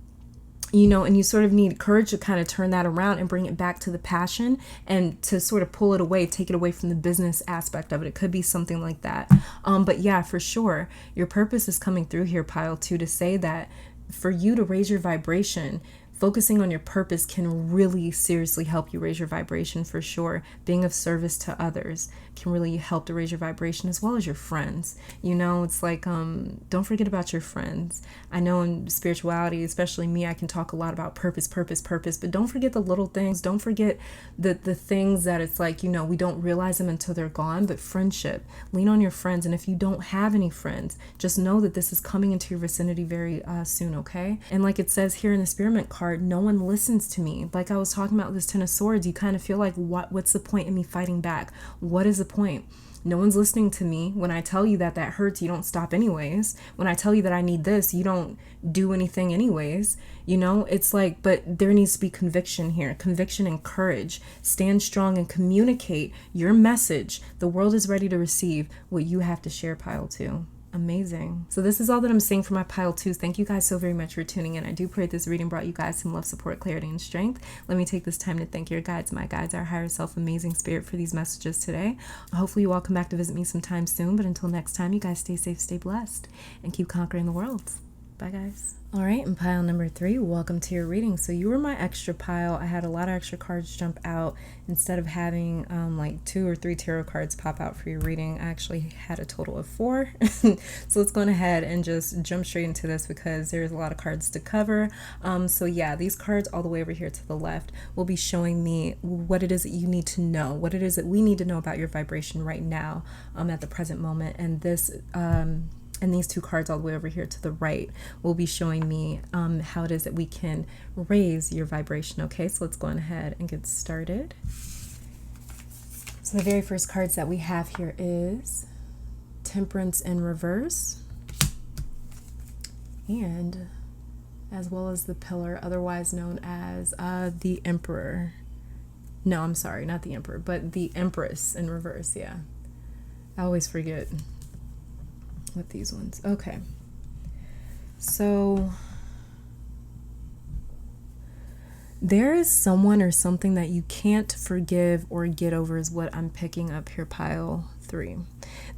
you sort of need courage to kind of turn that around and bring it back to the passion and to sort of pull it away, take it away from the business aspect of it. It could be something like that. But yeah, for sure, your purpose is coming through here, pile two, to say that for you to raise your vibration, focusing on your purpose can really seriously help you raise your vibration, for sure. Being of service to others can really help to raise your vibration, as well as your friends. It's like, don't forget about your friends. I know in spirituality, especially me, I can talk a lot about purpose, but don't forget the little things. Don't forget the things that it's like, we don't realize them until they're gone. But friendship, lean on your friends. And if you don't have any friends, just know that this is coming into your vicinity very soon, okay? And like it says here in the Spearmint card, no one listens to me. Like I was talking about this Ten of Swords, you kind of feel like, what's the point in me fighting back? What is the point? No one's listening to me. When I tell you that hurts, you don't stop anyways. When I tell you that I need this, you don't do anything anyways. It's like, but there needs to be conviction here, conviction and courage. Stand strong and communicate your message. The world is ready to receive what you have to share, pile two. Amazing. So this is all that I'm saying for my pile twos. Thank you guys so very much for tuning in. I do pray this reading brought you guys some love, support, clarity, and strength. Let me take this time to thank your guides, my guides, our higher self, amazing spirit, for these messages today. Hopefully you all come back to visit me sometime soon, but until next time, you guys stay safe, stay blessed, and keep conquering the world. Bye, guys. All right, and pile number 3, welcome to your reading. So you were my extra pile. I had a lot of extra cards jump out. Instead of having like 2 or 3 tarot cards pop out for your reading, I actually had a total of 4. So let's go ahead and just jump straight into this because there's a lot of cards to cover. So yeah, these cards all the way over here to the left will be showing me what it is that you need to know, what it is that we need to know about your vibration right now at the present moment. And this and these 2 cards all the way over here to the right will be showing me how it is that we can raise your vibration. Okay, so let's go on ahead and get started. So the very first cards that we have here is Temperance in reverse, and as well as the Pillar, otherwise known as the Emperor. No, I'm sorry, not the Emperor, but the Empress in reverse. Yeah, I always forget with these ones. Okay, so there is someone or something that you can't forgive or get over is what I'm picking up here, pile 3.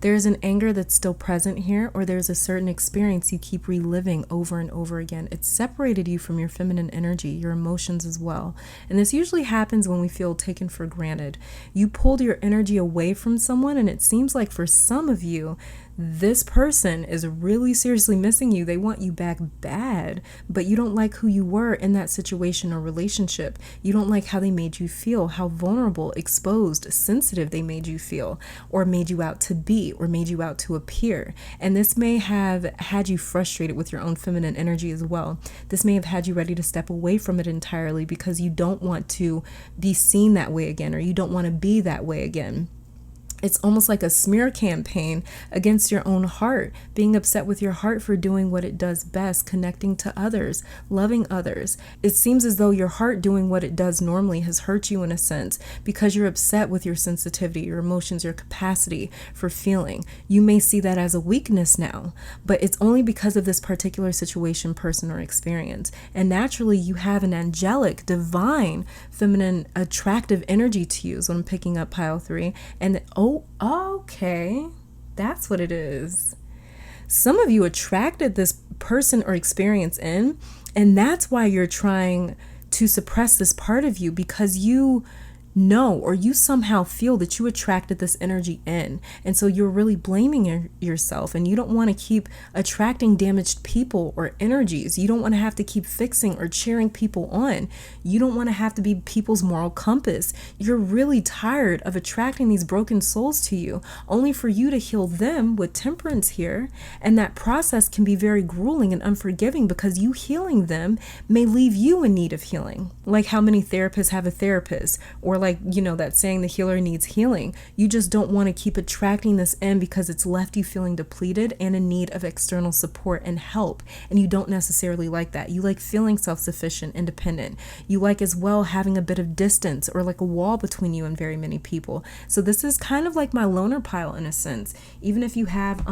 There's an anger that's still present here, or there's a certain experience you keep reliving over and over again. It's separated you from your feminine energy, your emotions as well. And this usually happens when we feel taken for granted. You pulled your energy away from someone, and it seems like for some of you, this person is really seriously missing you. They want you back bad, but you don't like who you were in that situation or relationship. You don't like how they made you feel, how vulnerable, exposed, sensitive they made you feel, or made you out to be, or made you out to appear. And this may have had you frustrated with your own feminine energy as well. This may have had you ready to step away from it entirely because you don't want to be seen that way again, or you don't want to be that way again. It's almost like a smear campaign against your own heart, being upset with your heart for doing what it does best, connecting to others, loving others. It seems as though your heart doing what it does normally has hurt you in a sense because you're upset with your sensitivity, your emotions, your capacity for feeling. You may see that as a weakness now, but it's only because of this particular situation, person, or experience. And naturally, you have an angelic, divine, feminine, attractive energy to you. So I'm picking up pile 3. And okay, that's what it is. Some of you attracted this person or experience in, and that's why you're trying to suppress this part of you, because you know, or you somehow feel that you attracted this energy in. And so you're really blaming yourself, and you don't want to keep attracting damaged people or energies. You don't want to have to keep fixing or cheering people on. You don't want to have to be people's moral compass. You're really tired of attracting these broken souls to you, only for you to heal them with temperance here. And that process can be very grueling and unforgiving, because you healing them may leave you in need of healing. Like how many therapists have a therapist, or like, that saying, the healer needs healing. You just don't want to keep attracting this in because it's left you feeling depleted and in need of external support and help. And you don't necessarily like that. You like feeling self-sufficient, independent. You like as well having a bit of distance, or like a wall between you and very many people. So this is kind of like my loner pile in a sense. Even if you have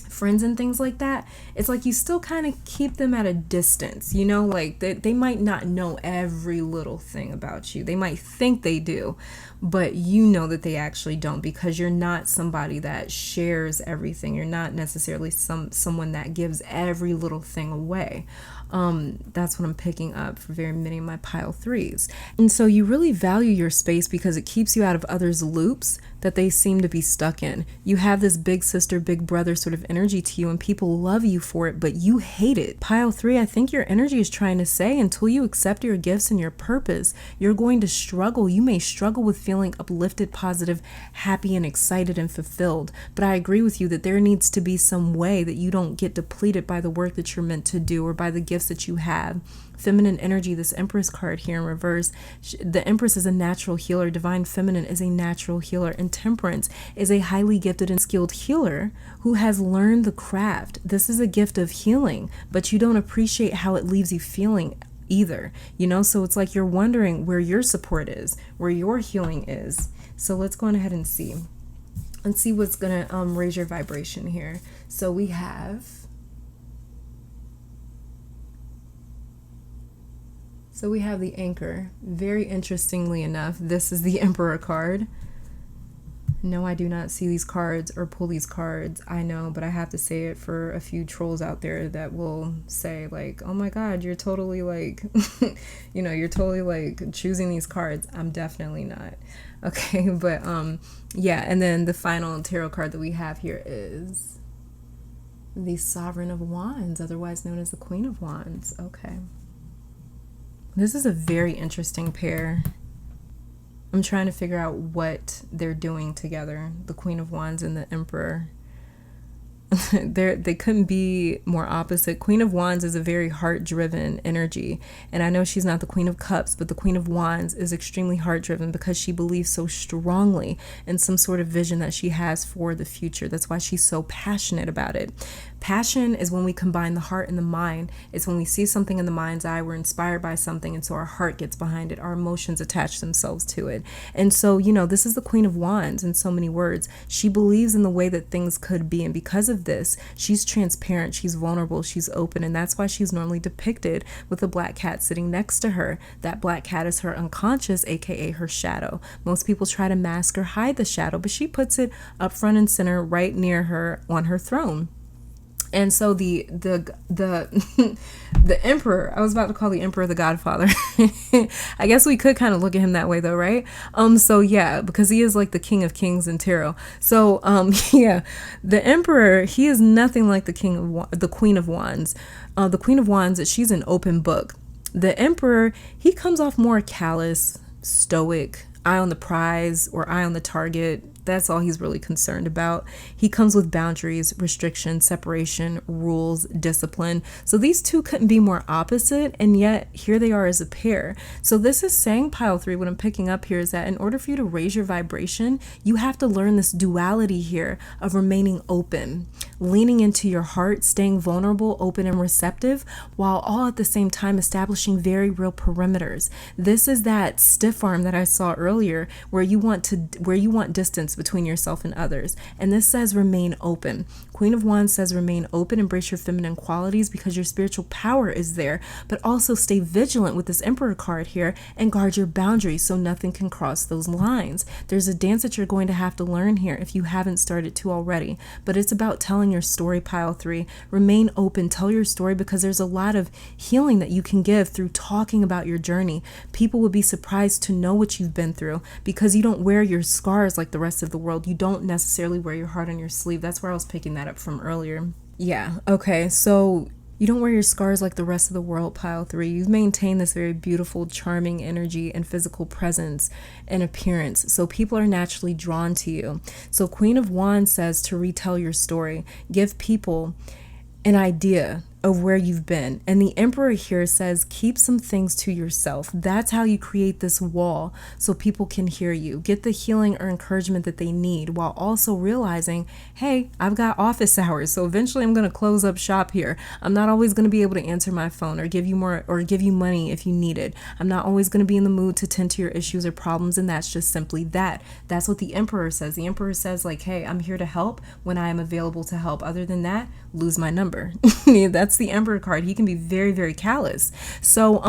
friends and things like that, it's like you still kind of keep them at a distance, like they might not know every little thing about you. They might think they do, but you know that they actually don't, because you're not somebody that shares everything. You're not necessarily someone that gives every little thing away. That's what I'm picking up for very many of my pile 3s. And so you really value your space because it keeps you out of others' loops that they seem to be stuck in. You have this big sister, big brother sort of energy to you, and people love you for it, but you hate it. Pile 3, I think your energy is trying to say, until you accept your gifts and your purpose, you're going to struggle. You may struggle with feeling uplifted, positive, happy, and excited and fulfilled. But I agree with you that there needs to be some way that you don't get depleted by the work that you're meant to do, or by the gifts that you have. Feminine energy, this Empress card here in reverse, the Empress is a natural healer. Divine Feminine is a natural healer, and Temperance is a highly gifted and skilled healer who has learned the craft. This is a gift of healing, but you don't appreciate how it leaves you feeling either, so it's like you're wondering where your support is, where your healing is. So let's go on ahead and see. Let's see what's gonna raise your vibration here. So we have the Anchor. Very interestingly enough, this is the Emperor card. No, I do not see these cards or pull these cards. I know, but I have to say it for a few trolls out there that will say like, oh my God, you're totally like, you're totally like choosing these cards. I'm definitely not. Okay, but yeah, and then the final tarot card that we have here is the Sovereign of Wands, otherwise known as the Queen of Wands. Okay. This is a very interesting pair. I'm trying to figure out what they're doing together, the Queen of Wands and the Emperor. They couldn't be more opposite. Queen of Wands is a very heart-driven energy, and I know she's not the Queen of Cups, but the Queen of Wands is extremely heart-driven because she believes so strongly in some sort of vision that she has for the future. That's why she's so passionate about it. Passion is when we combine the heart and the mind. It's when we see something in the mind's eye, we're inspired by something, and so our heart gets behind it. Our emotions attach themselves to it. And so, this is the Queen of Wands in so many words. She believes in the way that things could be, and because of this, she's transparent, she's vulnerable, she's open, and that's why she's normally depicted with a black cat sitting next to her. That black cat is her unconscious, aka her shadow. Most people try to mask or hide the shadow, but she puts it up front and center right near her on her throne. And so the the Emperor, I was about to call the Emperor the Godfather. I guess we could kind of look at him that way though, right? So yeah, because he is like the King of Kings in tarot. So yeah, the Emperor, he is nothing like the Queen of Wands. The Queen of Wands, she's an open book. The Emperor, he comes off more callous, stoic, eye on the prize or eye on the target. That's all he's really concerned about. He comes with boundaries, restriction, separation, rules, discipline. So these two couldn't be more opposite, and yet here they are as a pair. So this is saying, pile 3, what I'm picking up here is that in order for you to raise your vibration, you have to learn this duality here of remaining open, leaning into your heart, staying vulnerable, open, and receptive, while all at the same time establishing very real perimeters. This is that stiff arm that I saw earlier, where you want distance between yourself and others. And this says remain open. Queen of Wands says remain open, embrace your feminine qualities because your spiritual power is there, but also stay vigilant with this Emperor card here and guard your boundaries so nothing can cross those lines. There's a dance that you're going to have to learn here if you haven't started to already, but it's about telling your story, pile 3. Remain open, tell your story, because there's a lot of healing that you can give through talking about your journey. People would be surprised to know what you've been through because you don't wear your scars like the rest of the world. You don't necessarily wear your heart on your sleeve. That's where I was picking that up from earlier. Yeah, okay, so you don't wear your scars like the rest of the world, pile 3. You've maintained this very beautiful, charming energy and physical presence and appearance. So people are naturally drawn to you. So Queen of Wands says to retell your story. Give people an idea of where you've been. And the Emperor here says keep some things to yourself. That's how you create this wall so people can hear you, get the healing or encouragement that they need, while also realizing, hey, I've got office hours, so eventually I'm going to close up shop here. I'm not always going to be able to answer my phone or give you money if you need it. I'm not always going to be in the mood to tend to your issues or problems, and that's just simply that. That's what the Emperor says. The Emperor says, like, hey, I'm here to help when I am available to help. Other than that, lose my number. That's the Emperor card. He can be very, very callous. So,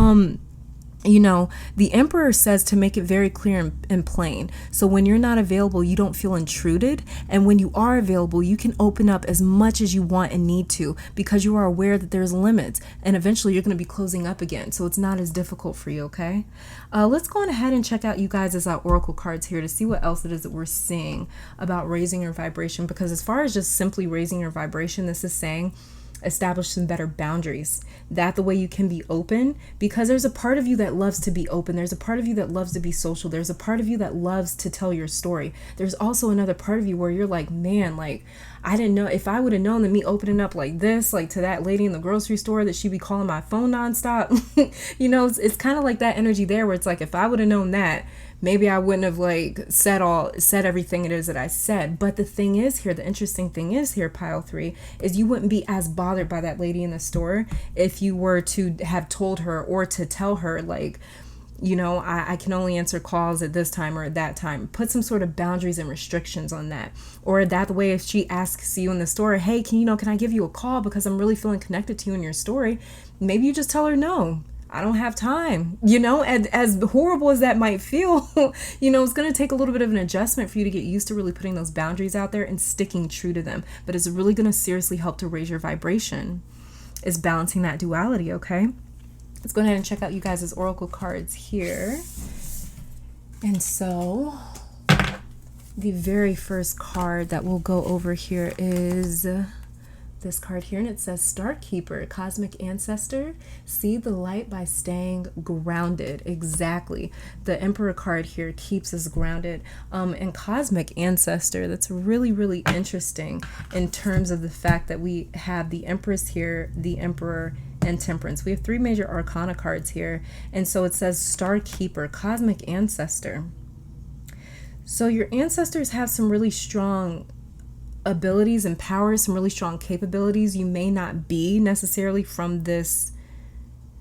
the Emperor says to make it very clear and plain. So when you're not available, you don't feel intruded. And when you are available, you can open up as much as you want and need to, because you are aware that there's limits. And eventually you're going to be closing up again. So it's not as difficult for you, okay? Let's go on ahead and check out you guys as our oracle cards here to see what else it is that we're seeing about raising your vibration. Because as far as just simply raising your vibration, this is saying establish some better boundaries. That the way you can be open, because there's a part of you that loves to be open. There's a part of you that loves to be social. There's a part of you that loves to tell your story. There's also another part of you where you're like, man, like, I didn't know, if I would have known that me opening up like this, like to that lady in the grocery store, that she'd be calling my phone nonstop. It's kind of like that energy there where it's like, if I would have known that, maybe I wouldn't have like said everything it is that I said. But the thing is here, the interesting thing is here, pile 3, is you wouldn't be as bothered by that lady in the store if you were to have told her or to tell her, like, I can only answer calls at this time or at that time. Put some sort of boundaries and restrictions on that. Or that way, if she asks you in the store, hey, can I give you a call because I'm really feeling connected to you in your story? Maybe you just tell her no. I don't have time, and as horrible as that might feel, it's going to take a little bit of an adjustment for you to get used to really putting those boundaries out there and sticking true to them. But it's really going to seriously help to raise your vibration. It's balancing that duality, okay? Let's go ahead and check out you guys' oracle cards here. And so the very first card that we'll go over here is this card here, and it says Star Keeper, Cosmic Ancestor, see the light by staying grounded. Exactly. The Emperor card here keeps us grounded. And Cosmic Ancestor, that's really, really interesting in terms of the fact that we have the Empress here, the Emperor, and Temperance. We have 3 major arcana cards here. And so it says Star Keeper, Cosmic Ancestor. So your ancestors have some really strong abilities and powers, some really strong capabilities. You may not be necessarily from this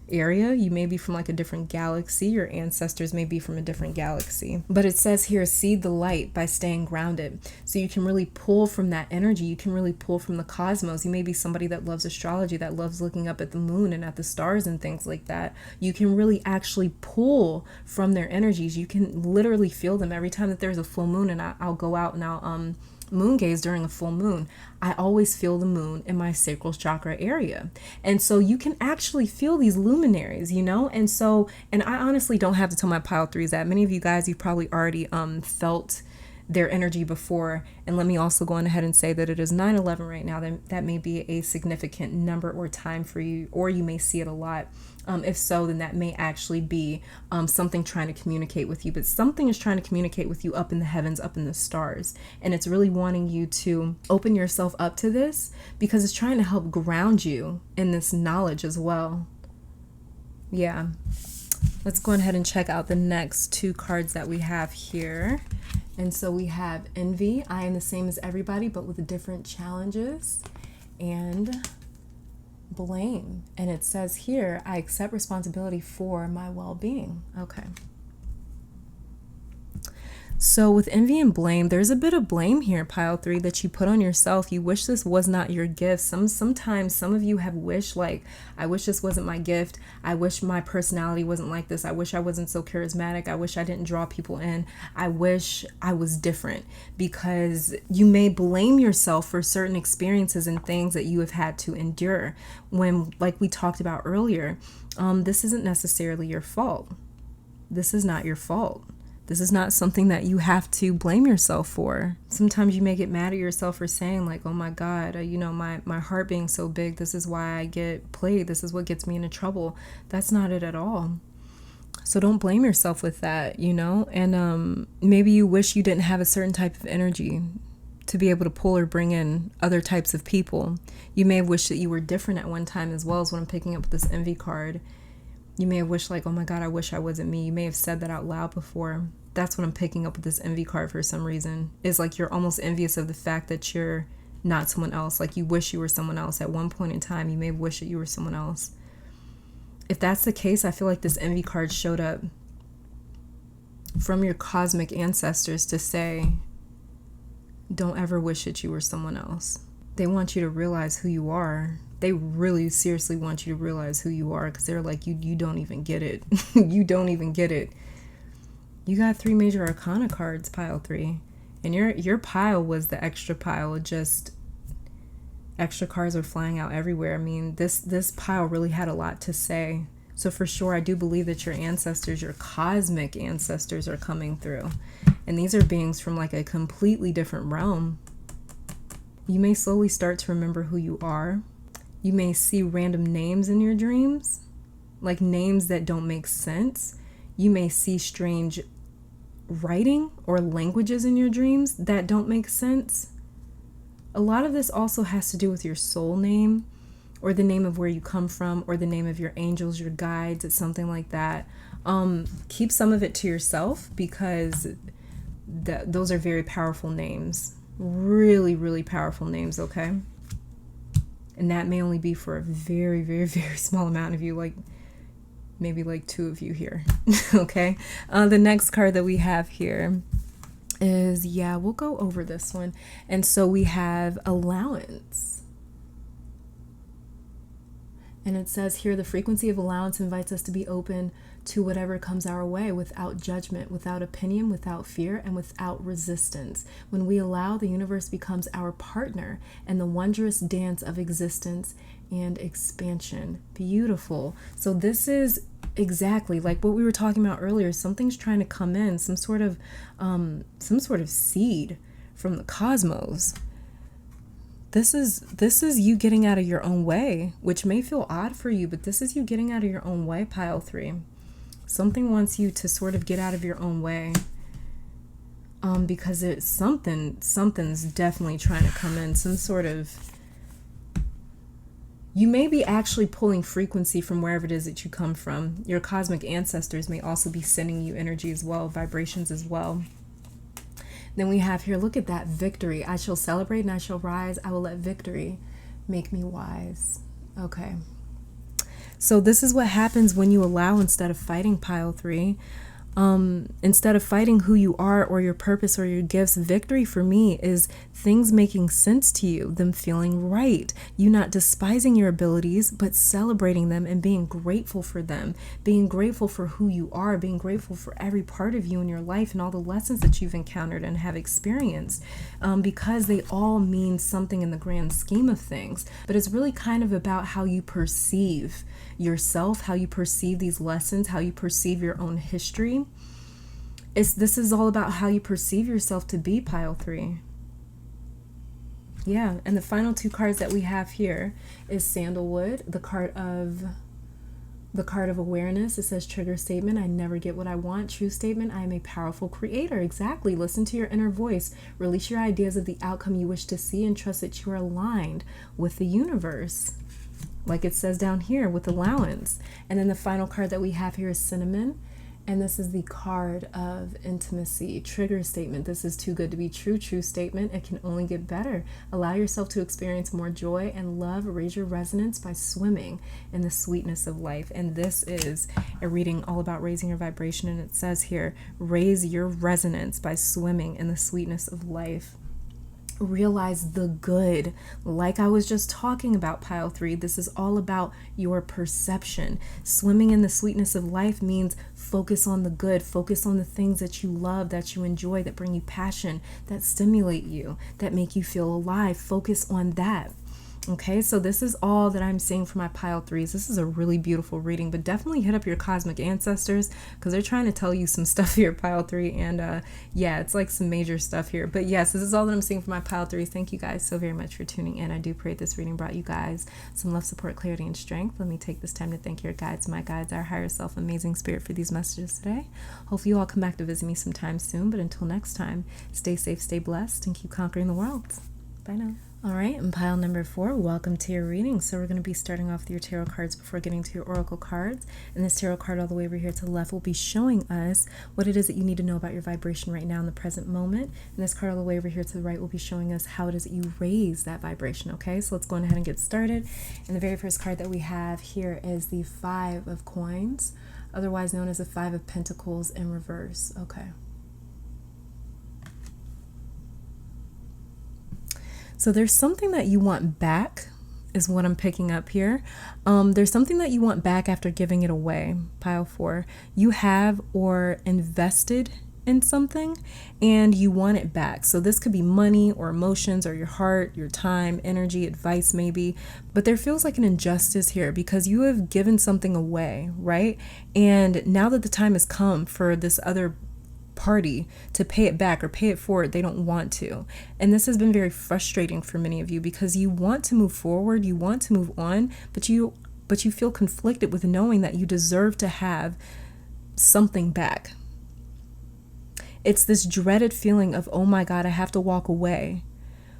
area. You may be from like a different galaxy. Your ancestors may be from a different galaxy. But it says here, see the light by staying grounded. So you can really pull from that energy. You can really pull from the cosmos. You may be somebody that loves astrology, that loves looking up at the moon and at the stars and things like that. You can really actually pull from their energies. You can literally feel them every time that there's a full moon, and I'll go out and I'll moon gaze during a full moon. I always feel the moon in my sacral chakra area. And so you can actually feel these luminaries, and I honestly don't have to tell my pile 3s that. Many of you guys, you've probably already felt their energy before. And let me also go on ahead and say that it is 9/11 right now. That may be a significant number or time for you, or you may see it a lot. If so, then that may actually be something trying to communicate with you. But something is trying to communicate with you up in the heavens, up in the stars. And it's really wanting you to open yourself up to this because it's trying to help ground you in this knowledge as well. Yeah. Let's go ahead and check out the next two cards that we have here. And so we have envy. I am the same as everybody, but with different challenges. And blame. And it says here, I accept responsibility for my well-being. Okay. So with envy and blame, there's a bit of blame here, pile 3, that you put on yourself. You wish this was not your gift. Sometimes some of you have wished, like, I wish this wasn't my gift. I wish my personality wasn't like this. I wish I wasn't so charismatic. I wish I didn't draw people in. I wish I was different, because you may blame yourself for certain experiences and things that you have had to endure when, like we talked about earlier, this isn't necessarily your fault. This is not your fault. This is not something that you have to blame yourself for. Sometimes you may get mad at yourself for saying, like, oh my God, my heart being so big, this is why I get played. This is what gets me into trouble. That's not it at all. So don't blame yourself with that, And maybe you wish you didn't have a certain type of energy to be able to pull or bring in other types of people. You may have wished that you were different at one time as well, as what I'm picking up with this envy card. You may have wished, like, oh my God, I wish I wasn't me. You may have said that out loud before. That's what I'm picking up with this envy card for some reason. It's like you're almost envious of the fact that you're not someone else. Like you wish you were someone else. At one point in time, you may have wished that you were someone else. If that's the case, I feel like this envy card showed up from your cosmic ancestors to say, don't ever wish that you were someone else. They want you to realize who you are. They really seriously want you to realize who you are, because they're like, you don't even get it. You don't even get it. You got 3 major arcana cards, pile 3. And your pile was the extra pile. Just extra cards are flying out everywhere. I mean, this pile really had a lot to say. So for sure, I do believe that your ancestors, your cosmic ancestors, are coming through. And these are beings from like a completely different realm. You may slowly start to remember who you are. You may see random names in your dreams, like names that don't make sense. You may see strange writing or languages in your dreams that don't make sense. A lot of this also has to do with your soul name, or the name of where you come from, or the name of your angels, your guides. It's something like that. Keep some of it to yourself, because those are very powerful names. Really, really powerful names, okay? And that may only be for a very, very, very small amount of you, like maybe like 2 of you here, okay? The next card that we have here is, we'll go over this one. And so we have allowance. And it says here, the frequency of allowance invites us to be open to whatever comes our way, without judgment, without opinion, without fear, and without resistance. When we allow, the universe becomes our partner and the wondrous dance of existence and expansion. Beautiful. So this is exactly like what we were talking about earlier. Something's trying to come in, some sort of seed from the cosmos. This is you getting out of your own way, which may feel odd for you, but this is you getting out of your own way, pile 3. Something wants you to sort of get out of your own way, because it's something's definitely trying to come in. Some sort of, you may be actually pulling frequency from wherever it is that you come from. Your cosmic ancestors may also be sending you energy as well, vibrations as well. Then we have here, look at that, victory. I shall celebrate and I shall rise. I will let victory make me wise. Okay. So this is what happens when you allow instead of fighting, pile 3. Instead of fighting who you are or your purpose or your gifts, victory for me is things making sense to you, them feeling right, you not despising your abilities, but celebrating them and being grateful for them, being grateful for who you are, being grateful for every part of you in your life and all the lessons that you've encountered and have experienced, because they all mean something in the grand scheme of things. But it's really kind of about how you perceive yourself, how you perceive these lessons, how you perceive your own history. This is all about how you perceive yourself to be, pile 3. Yeah, and the final 2 cards that we have here is Sandalwood, the card of The card of awareness, it says trigger statement, I never get what I want. True statement, I am a powerful creator. Exactly. Listen to your inner voice. Release your ideas of the outcome you wish to see and trust that you are aligned with the universe. Like it says down here with allowance. And then the final card that we have here is cinnamon. And this is the card of intimacy. Trigger statement. This is too good to be true. True statement. It can only get better. Allow yourself to experience more joy and love. Raise your resonance by swimming in the sweetness of life. And this is a reading all about raising your vibration. And it says here, raise your resonance by swimming in the sweetness of life. Realize the good. Like I was just talking about, pile 3, this is all about your perception. Swimming in the sweetness of life means focus on the good, focus on the things that you love, that you enjoy, that bring you passion, that stimulate you, that make you feel alive. Focus on that. Okay, so this is all that I'm seeing for my pile 3s. This is a really beautiful reading, but definitely hit up your cosmic ancestors because they're trying to tell you some stuff here, pile 3. And yeah, it's like some major stuff here. But yes, this is all that I'm seeing for my pile 3s. Thank you guys so very much for tuning in. I do pray this reading brought you guys some love, support, clarity, and strength. Let me take this time to thank your guides, my guides, our higher self, amazing spirit for these messages today. Hopefully you all come back to visit me sometime soon. But until next time, stay safe, stay blessed, and keep conquering the world. Bye now. All right, and pile number 4, welcome to your reading. So we're going to be starting off with your tarot cards before getting to your oracle cards. And this tarot card all the way over here to the left will be showing us what it is that you need to know about your vibration right now in the present moment. And this card all the way over here to the right will be showing us how it is that you raise that vibration, okay? So let's go ahead and get started. And the very first card that we have here is the 5 of Coins, otherwise known as the 5 of Pentacles in reverse, okay? So there's something that you want back is what I'm picking up here. There's something that you want back after giving it away, pile 4. You have or invested in something and you want it back. So this could be money or emotions or your heart, your time, energy, advice maybe. But there feels like an injustice here because you have given something away, right? And now that the time has come for this other party to pay it back or pay it forward, they don't want to. And this has been very frustrating for many of you because you want to move forward, you want to move on, but you feel conflicted with knowing that you deserve to have something back. It's this dreaded feeling of, oh my God, I have to walk away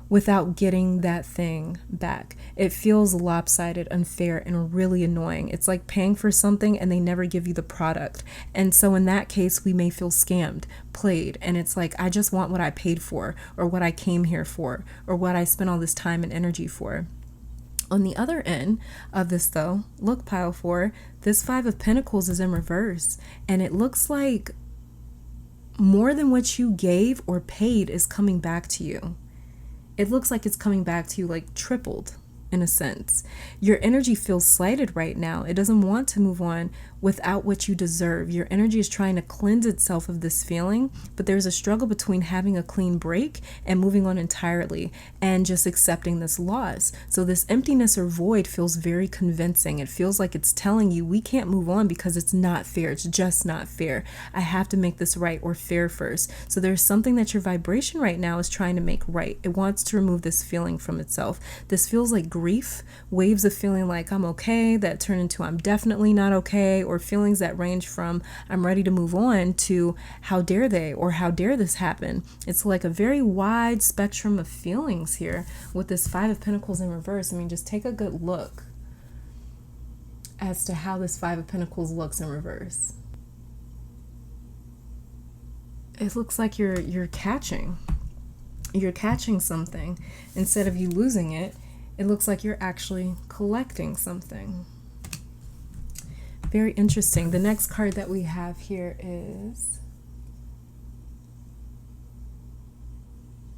without getting that thing back. It feels lopsided, unfair, and really annoying. It's like paying for something and they never give you the product. And so in that case, we may feel scammed, played, and it's like, I just want what I paid for, or what I came here for, or what I spent all this time and energy for. On the other end of this though, look, pile 4, this 5 of Pentacles is in reverse, and it looks like more than what you gave or paid is coming back to you. It looks like it's coming back to you like tripled in a sense. Your energy feels slighted right now. It doesn't want to move on without what you deserve. Your energy is trying to cleanse itself of this feeling, but there's a struggle between having a clean break and moving on entirely and just accepting this loss. So this emptiness or void feels very convincing. It feels like it's telling you we can't move on because it's not fair. It's just not fair. I have to make this right or fair first. So there's something that your vibration right now is trying to make right. It wants to remove this feeling from itself. This feels like grief, waves of feeling like I'm okay that turn into I'm definitely not okay, or feelings that range from I'm ready to move on to how dare they, or how dare this happen. It's like a very wide spectrum of feelings here with this 5 of Pentacles in reverse. I mean, just take a good look as to how this 5 of Pentacles looks in reverse. It looks like you're catching something. Instead of you losing it, it looks like you're actually collecting something. Very interesting. The next card that we have here is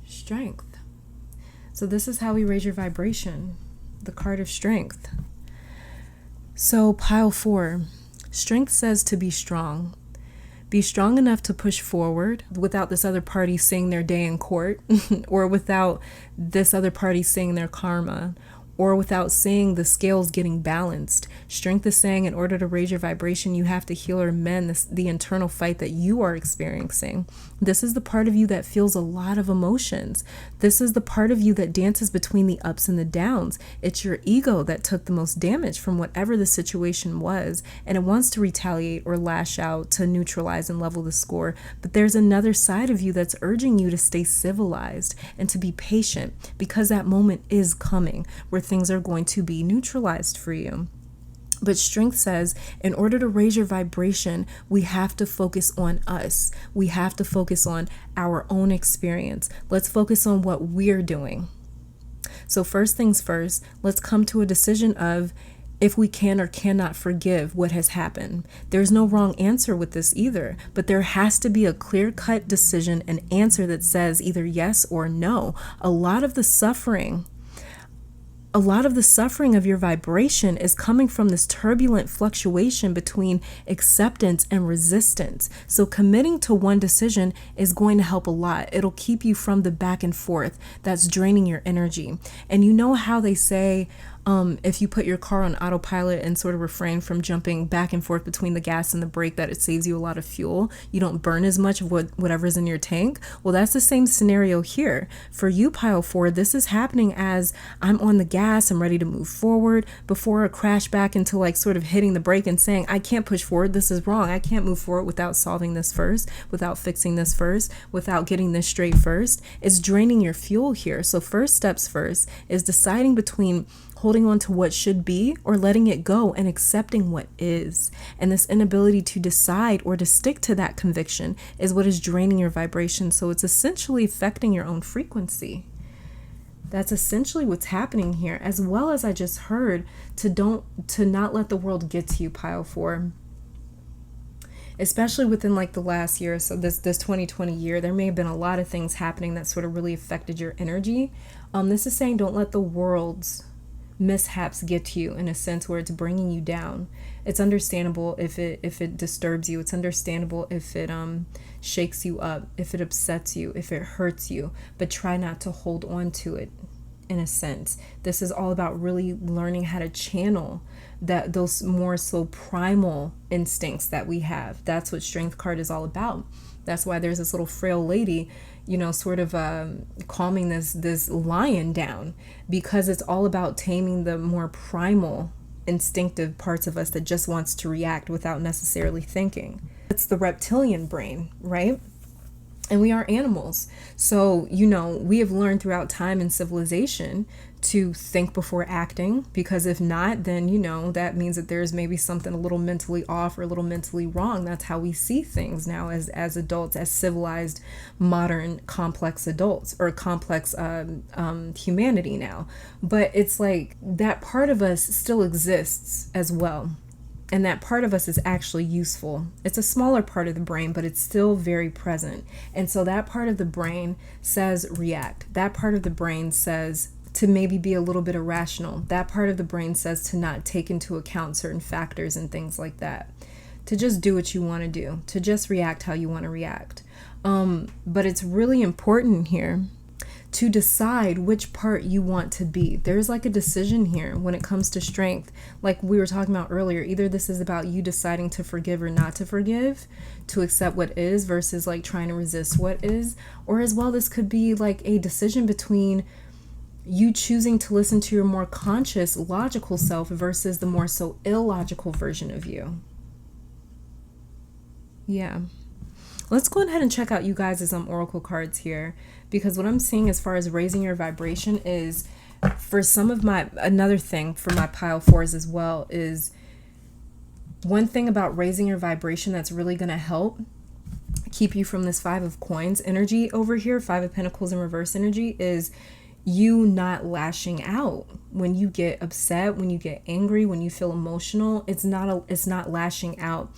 Strength. So this is how we raise your vibration, the card of Strength. So pile 4, Strength says to be strong. Be strong enough to push forward without this other party seeing their day in court or without this other party seeing their karma. or without seeing the scales getting balanced. Strength is saying in order to raise your vibration, you have to heal or mend the internal fight that you are experiencing. This is the part of you that feels a lot of emotions. This is the part of you that dances between the ups and the downs. It's your ego that took the most damage from whatever the situation was, and it wants to retaliate or lash out to neutralize and level the score. But there's another side of you that's urging you to stay civilized and to be patient, because that moment is coming where things are going to be neutralized for you. But strength says, in order to raise your vibration, we have to focus on us. We have to focus on our own experience. Let's focus on what we're doing. So first things first, let's come to a decision of if we can or cannot forgive what has happened. There's no wrong answer with this either, but there has to be a clear-cut decision, an answer that says either yes or no. A lot of the suffering of your vibration is coming from this turbulent fluctuation between acceptance and resistance. So committing to one decision is going to help a lot. It'll keep you from the back and forth that's draining your energy. And you know how they say, if you put your car on autopilot and sort of refrain from jumping back and forth between the gas and the brake, that it saves you a lot of fuel. You don't burn as much of whatever's in your tank. Well, that's the same scenario here. For you, Pile 4, this is happening as I'm on the gas, I'm ready to move forward before a crash back into like sort of hitting the brake and saying, I can't push forward, this is wrong. I can't move forward without solving this first, without fixing this first, without getting this straight first. It's draining your fuel here. So first steps first is deciding between holding on to what should be or letting it go and accepting what is. And this inability to decide or to stick to that conviction is what is draining your vibration. So it's essentially affecting your own frequency. That's essentially what's happening here, as well as I just heard to not let the world get to you, Pile 4. Especially within like the last year, so this 2020 year, there may have been a lot of things happening that sort of really affected your energy. This is saying don't let the world's mishaps get to you in a sense where it's bringing you down. It's understandable if it disturbs you. It's understandable if it shakes you up, if it upsets you, if it hurts you, but try not to hold on to it in a sense. This is all about really learning how to channel those more so primal instincts that we have. That's what Strength card is all about. That's why there's this little frail lady, sort of calming this lion down, because it's all about taming the more primal, instinctive parts of us that just wants to react without necessarily thinking. It's the reptilian brain, right? And we are animals. So, we have learned throughout time and civilization to think before acting, because if not, then, that means that there's maybe something a little mentally off or a little mentally wrong. That's how we see things now as adults, as civilized, modern, complex adults, or complex humanity now. But it's like that part of us still exists as well. And that part of us is actually useful. It's a smaller part of the brain, but it's still very present. And so that part of the brain says react. That part of the brain says to maybe be a little bit irrational. That part of the brain says to not take into account certain factors and things like that. To just do what you want to do. To just react how you want to react. But it's really important here to decide which part you want to be. There's like a decision here when it comes to strength. Like we were talking about earlier, either this is about you deciding to forgive or not to forgive, to accept what is versus like trying to resist what is, or as well, this could be like a decision between you choosing to listen to your more conscious, logical self versus the more so illogical version of you. Yeah. Let's go ahead and check out you guys' oracle cards here, because what I'm seeing as far as raising your vibration is, for some of another thing for my pile 4s as well, is one thing about raising your vibration that's really going to help keep you from this 5 of coins energy over here, 5 of pentacles in reverse energy, is you not lashing out. When you get upset, when you get angry, when you feel emotional, it's not lashing out.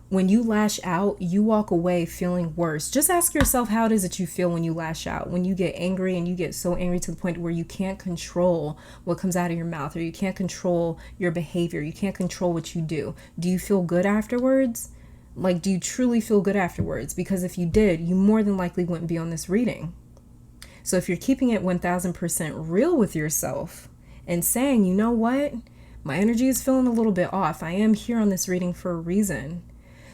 When you lash out, you walk away feeling worse. Just ask yourself how it is that you feel when you lash out. When you get angry and you get so angry to the point where you can't control what comes out of your mouth, or you can't control your behavior, you can't control what you do. Do you feel good afterwards? Like, do you truly feel good afterwards? Because if you did, you more than likely wouldn't be on this reading. So if you're keeping it 1000% real with yourself, and saying, you know what? My energy is feeling a little bit off. I am here on this reading for a reason.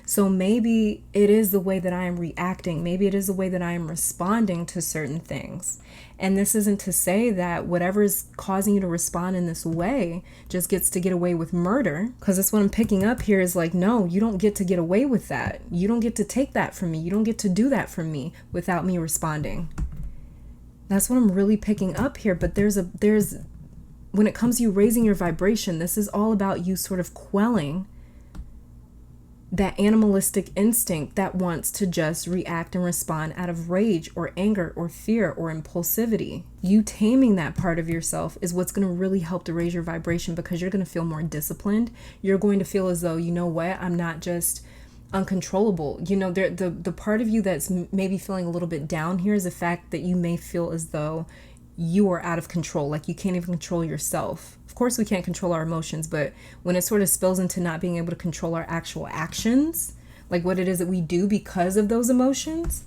So maybe it is the way that I am reacting. Maybe it is the way that I am responding to certain things. And this isn't to say that whatever is causing you to respond in this way just gets to get away with murder. Because that's what I'm picking up here is like, no, you don't get to get away with that. You don't get to take that from me. You don't get to do that from me without me responding. That's what I'm really picking up here. But there's when it comes to you raising your vibration, this is all about you sort of quelling that animalistic instinct that wants to just react and respond out of rage or anger or fear or impulsivity. You taming that part of yourself is what's going to really help to raise your vibration, because you're going to feel more disciplined. You're going to feel as though, you know what, I'm not just uncontrollable. You know, the part of you that's maybe feeling a little bit down here is the fact that you may feel as though you are out of control, like you can't even control yourself. Of course we can't control our emotions, but when it sort of spills into not being able to control our actual actions, like what it is that we do because of those emotions,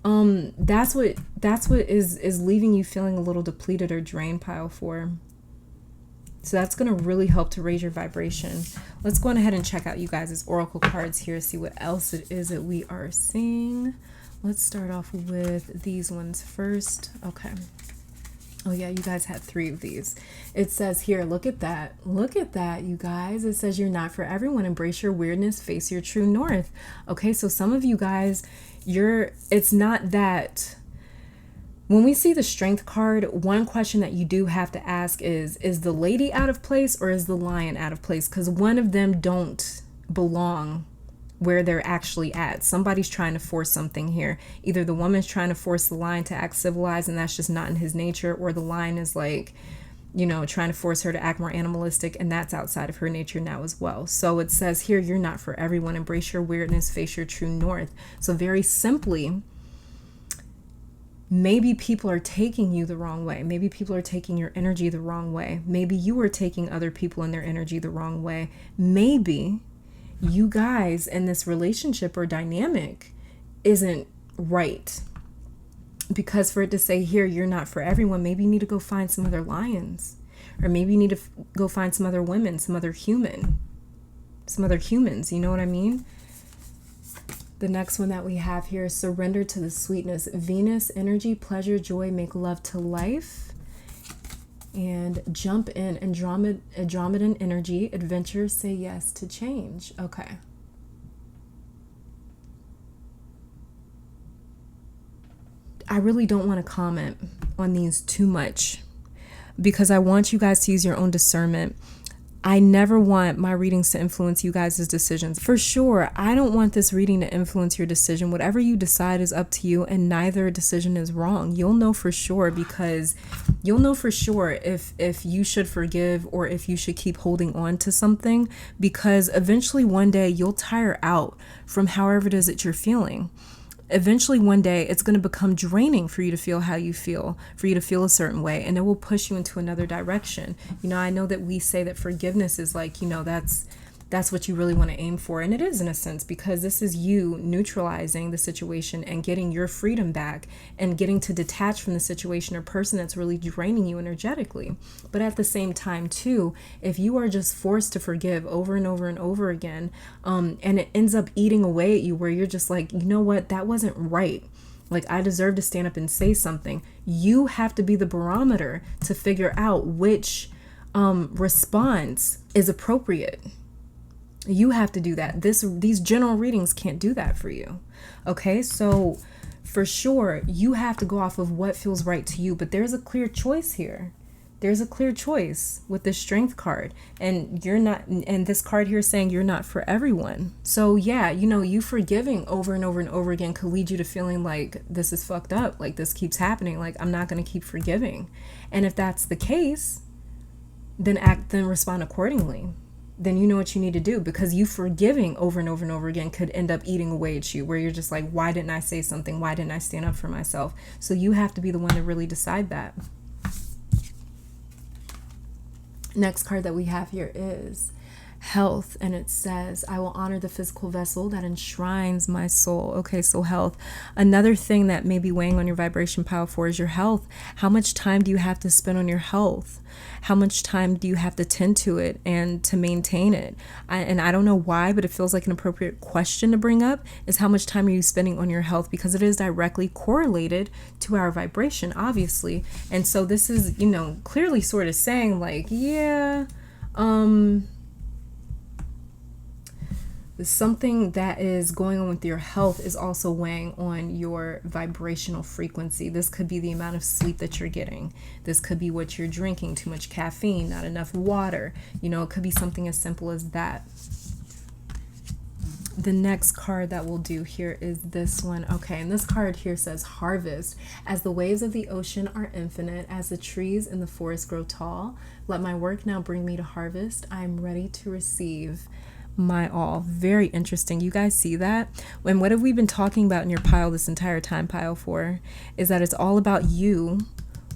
that's what is leaving you feeling a little depleted or drained, pile 4. So that's going to really help to raise your vibration. Let's go on ahead and check out you guys' oracle cards here, see what else it is that we are seeing. Let's start off with these ones first. Okay. Oh yeah, you guys had 3 of these. It says here, look at that. Look at that, you guys. It says you're not for everyone. Embrace your weirdness. Face your true north. Okay, so some of you guys, it's not that. When we see the strength card, one question that you do have to ask is the lady out of place or is the lion out of place? Because one of them don't belong where they're actually at. Somebody's trying to force something here. Either the woman's trying to force the lion to act civilized and that's just not in his nature, or the lion is like, you know, trying to force her to act more animalistic and that's outside of her nature now as well. So it says here, you're not for everyone. Embrace your weirdness, face your true north. So very simply, maybe people are taking you the wrong way. Maybe people are taking your energy the wrong way. Maybe you are taking other people and their energy the wrong way. Maybe you guys in this relationship or dynamic isn't right. Because for it to say here, you're not for everyone, maybe you need to go find some other lions. Or maybe you need to go find some other women, some other humans. You know what I mean? The next one that we have here is surrender to the sweetness. Venus energy, pleasure, joy, make love to life. And jump in, Andromedan energy, adventure, say yes to change. Okay. I really don't want to comment on these too much because I want you guys to use your own discernment. I never want my readings to influence you guys' decisions. For sure, I don't want this reading to influence your decision. Whatever you decide is up to you, and neither decision is wrong. You'll know for sure, because you'll know for sure if you should forgive or if you should keep holding on to something, because eventually one day you'll tire out from however it is that you're feeling. Eventually one day it's going to become draining for you to feel how you feel, for you to feel a certain way, and it will push you into another direction. You know, I know that we say that forgiveness is like, you know, that's what you really want to aim for, and it is in a sense, because this is you neutralizing the situation and getting your freedom back and getting to detach from the situation or person that's really draining you energetically. But at the same time too, if you are just forced to forgive over and over and over again, and it ends up eating away at you, where you're just like, you know what, that wasn't right, like I deserve to stand up and say something. You have to be the barometer to figure out which response is appropriate. You have to do that. These general readings can't do that for you. Okay, so for sure, you have to go off of what feels right to you. But there's a clear choice here. There's a clear choice with this strength card. And you're not, and this card here is saying you're not for everyone. So yeah, you know, you forgiving over and over and over again could lead you to feeling like this is fucked up. Like this keeps happening. Like I'm not going to keep forgiving. And if that's the case, then respond accordingly. Then you know what you need to do, because you forgiving over and over and over again could end up eating away at you, where you're just like, why didn't I say something? Why didn't I stand up for myself? So you have to be the one to really decide that. Next card that we have here is health, and it says, I will honor the physical vessel that enshrines my soul. Okay, so health. Another thing that may be weighing on your vibration, pile 4, is your health. How much time do you have to spend on your health? How much time do you have to tend to it and to maintain it? And I don't know why, but it feels like an appropriate question to bring up is, how much time are you spending on your health? Because it is directly correlated to our vibration, obviously. And so this is, clearly sort of saying like, yeah, something that is going on with your health is also weighing on your vibrational frequency. This could be the amount of sleep that you're getting. This could be what you're drinking, too much caffeine, not enough water. It could be something as simple as that. The next card that we'll do here is this one. Okay, and this card here says harvest. As the waves of the ocean are infinite, as the trees in the forest grow tall, let my work now bring me to harvest. I am ready to receive my all. Very interesting. You guys see that? And what have we been talking about in your pile this entire time, pile 4, is that it's all about you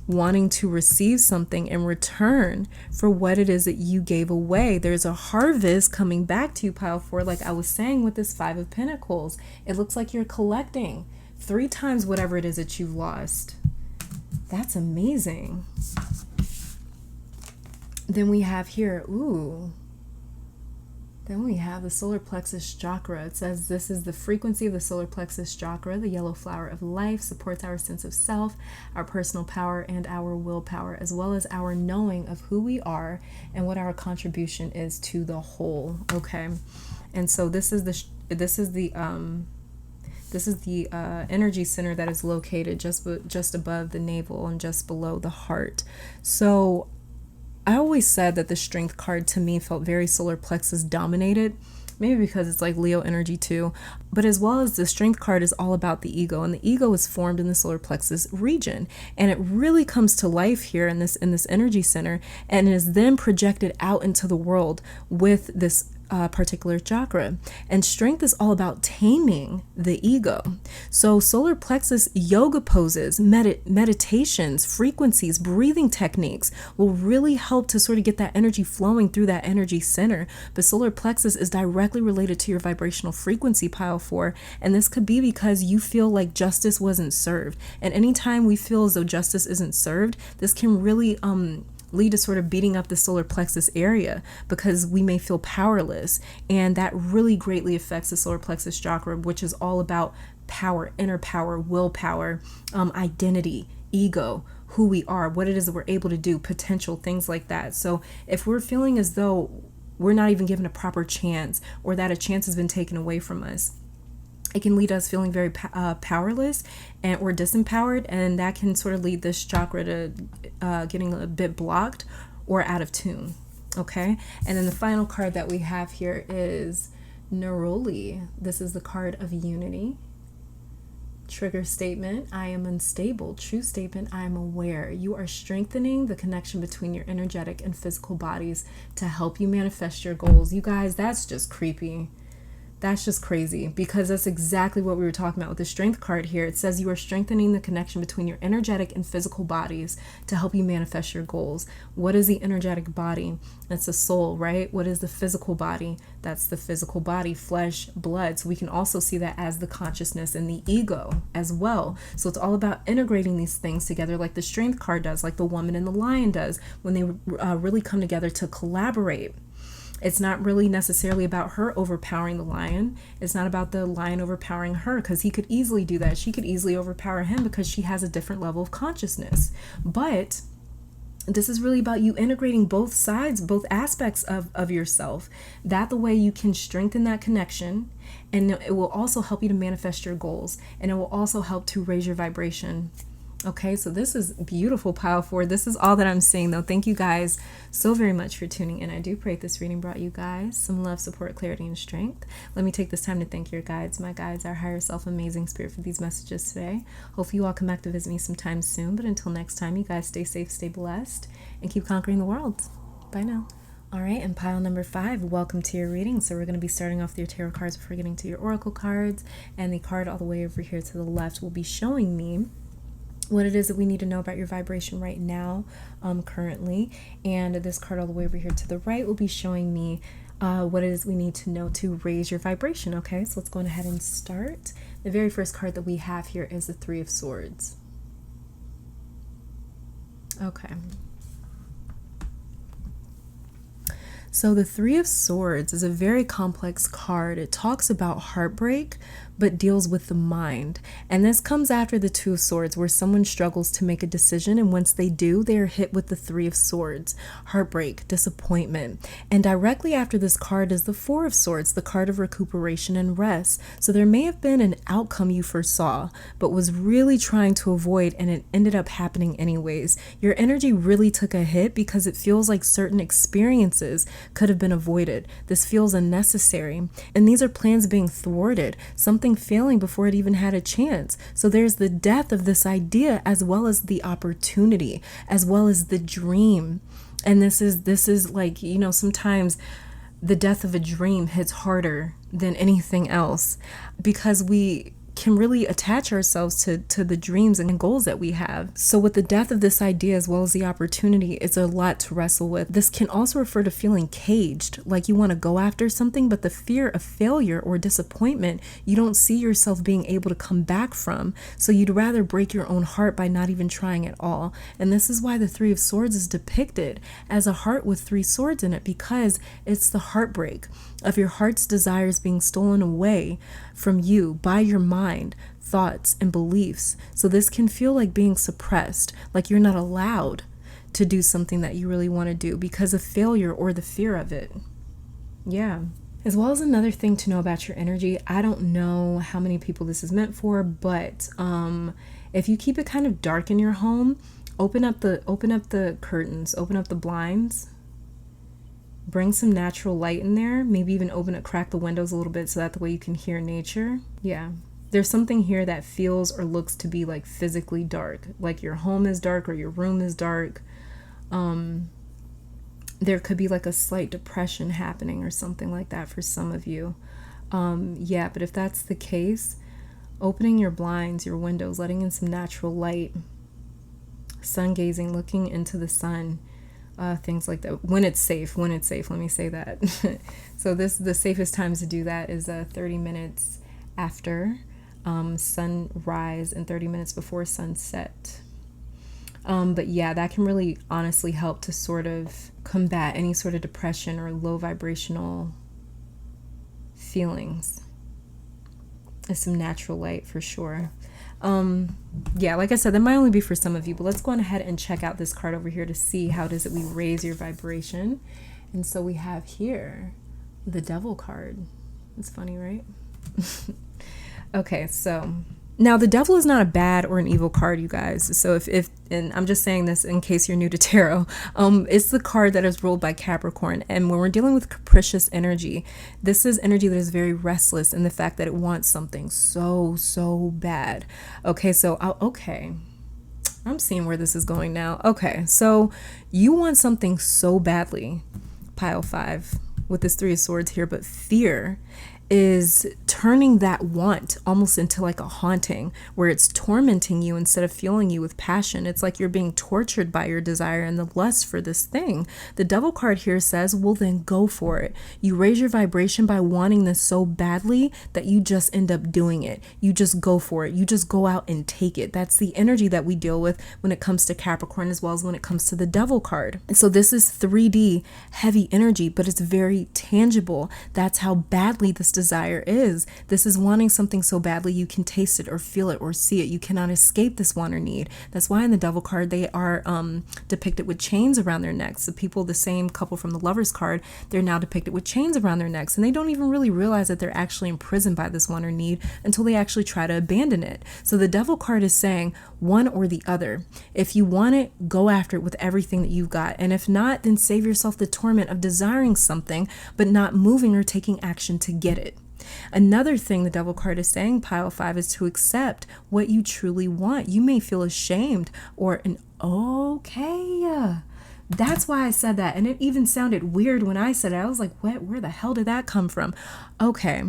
wanting to receive something in return for what it is that you gave away. There's a harvest coming back to you, pile 4, like I was saying with this 5 of Pentacles. It looks like you're collecting 3 times whatever it is that you've lost. That's amazing. Then we have here, then we have the solar plexus chakra. It says this is the frequency of the solar plexus chakra. The yellow flower of life supports our sense of self, our personal power, and our willpower, as well as our knowing of who we are and what our contribution is to the whole. Okay, and so this is the energy center that is located just above the navel and just below the heart. So I always said that the strength card to me felt very solar plexus dominated, maybe because it's like Leo energy too, but as well as the strength card is all about the ego, and the ego is formed in the solar plexus region, and it really comes to life here in this energy center, and is then projected out into the world with this particular chakra. And strength is all about taming the ego. So solar plexus yoga poses, meditations, frequencies, breathing techniques will really help to sort of get that energy flowing through that energy center. But solar plexus is directly related to your vibrational frequency, pile 4, and this could be because you feel like justice wasn't served. And anytime we feel as though justice isn't served, this can really lead to sort of beating up the solar plexus area, because we may feel powerless, and that really greatly affects the solar plexus chakra, which is all about power, inner power, willpower, identity, ego, who we are, what it is that we're able to do, potential, things like that. So if we're feeling as though we're not even given a proper chance, or that a chance has been taken away from us, it can lead us feeling very powerless or disempowered, and that can sort of lead this chakra to getting a bit blocked or out of tune. Okay, and then the final card that we have here is Neroli. This is the card of unity. Trigger statement: I am unstable. True statement: I am aware. You are strengthening the connection between your energetic and physical bodies to help you manifest your goals. You guys, that's just creepy. That's just crazy, because that's exactly what we were talking about with the strength card here. It says you are strengthening the connection between your energetic and physical bodies to help you manifest your goals. What is the energetic body? That's the soul, right? What is the physical body? That's the physical body, flesh, blood. So we can also see that as the consciousness and the ego as well. So it's all about integrating these things together, like the strength card does, like the woman and the lion does, when they really come together to collaborate. It's not really necessarily about her overpowering the lion. It's not about the lion overpowering her, because he could easily do that. She could easily overpower him because she has a different level of consciousness. But this is really about you integrating both sides, both aspects of yourself. That the way you can strengthen that connection, and it will also help you to manifest your goals, and it will also help to raise your vibration. Okay, so this is beautiful, pile 4. This is all that I'm saying, though. Thank you guys so very much for tuning in. I do pray this reading brought you guys some love, support, clarity, and strength. Let me take this time to thank your guides, my guides, our higher self, amazing spirit, for these messages today. Hopefully you all come back to visit me sometime soon. But until next time, you guys stay safe, stay blessed, and keep conquering the world. Bye now. All right, and pile number 5, welcome to your reading. So we're going to be starting off with your tarot cards before getting to your oracle cards. And the card all the way over here to the left will be showing me what it is that we need to know about your vibration right now, currently. And this card all the way over here to the right will be showing me what it is we need to know to raise your vibration. Okay, so let's go ahead and start. The very first card that we have here is the Three of Swords. Okay. So the Three of Swords is a very complex card. It talks about heartbreak, but deals with the mind. And this comes after the Two of Swords, where someone struggles to make a decision, and once they do, they are hit with the Three of Swords, heartbreak, disappointment. And directly after this card is the Four of Swords, the card of recuperation and rest. So there may have been an outcome you foresaw, but was really trying to avoid, and it ended up happening anyways. Your energy really took a hit because it feels like certain experiences could have been avoided. This feels unnecessary. And these are plans being thwarted, something failing before it even had a chance. So there's the death of this idea, as well as the opportunity, as well as the dream. And this is like, you know, sometimes the death of a dream hits harder than anything else, because we can really attach ourselves to the dreams and goals that we have. So with the death of this idea, as well as the opportunity, it's a lot to wrestle with. This can also refer to feeling caged, like you want to go after something, but the fear of failure or disappointment, you don't see yourself being able to come back from. So you'd rather break your own heart by not even trying at all. And this is why the Three of Swords is depicted as a heart with three swords in it, because it's the heartbreak of your heart's desires being stolen away from you by your mind, thoughts, and beliefs. So this can feel like being suppressed, like you're not allowed to do something that you really want to do because of failure or the fear of it. Yeah. As well as another thing to know about your energy, I don't know how many people this is meant for, but if you keep it kind of dark in your home, open up the curtains, open up the blinds. Bring some natural light in there. Maybe even crack the windows a little bit so that the way you can hear nature. Yeah. There's something here that feels or looks to be like physically dark. Like your home is dark or your room is dark. There could be like a slight depression happening or something like that for some of you. Yeah, but if that's the case, opening your blinds, your windows, letting in some natural light, sun gazing, looking into the sun, things like that, when it's safe, let me say that. So the safest times to do that is 30 minutes after sunrise and 30 minutes before sunset. But yeah, that can really honestly help to sort of combat any sort of depression or low vibrational feelings. It's some natural light for sure. Yeah, like I said, that might only be for some of you, but let's go on ahead and check out this card over here to see how it is that we raise your vibration. And so we have here the Devil card. It's funny, right? Okay, so now the Devil is not a bad or an evil card, you guys. So if and I'm just saying this in case you're new to tarot, it's the card that is ruled by Capricorn. And when we're dealing with capricious energy, this is energy that is very restless in the fact that it wants something so bad. Okay, so I'm seeing where this is going now. Okay, so you want something so badly, pile 5, with this Three of Swords here, but fear is turning that want almost into like a haunting, where it's tormenting you instead of fueling you with passion. It's like you're being tortured by your desire and the lust for this thing. The Devil card here says, well, then go for it. You raise your vibration by wanting this so badly that you just end up doing it. You just go for it. You just go out and take it. That's the energy that we deal with when it comes to Capricorn, as well as when it comes to the Devil card. And so this is 3D heavy energy, but it's very tangible. That's how badly this desire is. This is wanting something so badly you can taste it or feel it or see it. You cannot escape this want or need. That's why in the Devil card they are depicted with chains around their necks. The people, the same couple from the Lovers card, they're now depicted with chains around their necks, and they don't even really realize that they're actually imprisoned by this want or need until they actually try to abandon it. So the Devil card is saying one or the other. If you want it, go after it with everything that you've got, and if not, then save yourself the torment of desiring something but not moving or taking action to get it. Another thing the Devil card is saying, pile 5, is to accept what you truly want. You may feel ashamed or that's why I said that. And it even sounded weird when I said it. I was like, what? Where the hell did that come from? Okay.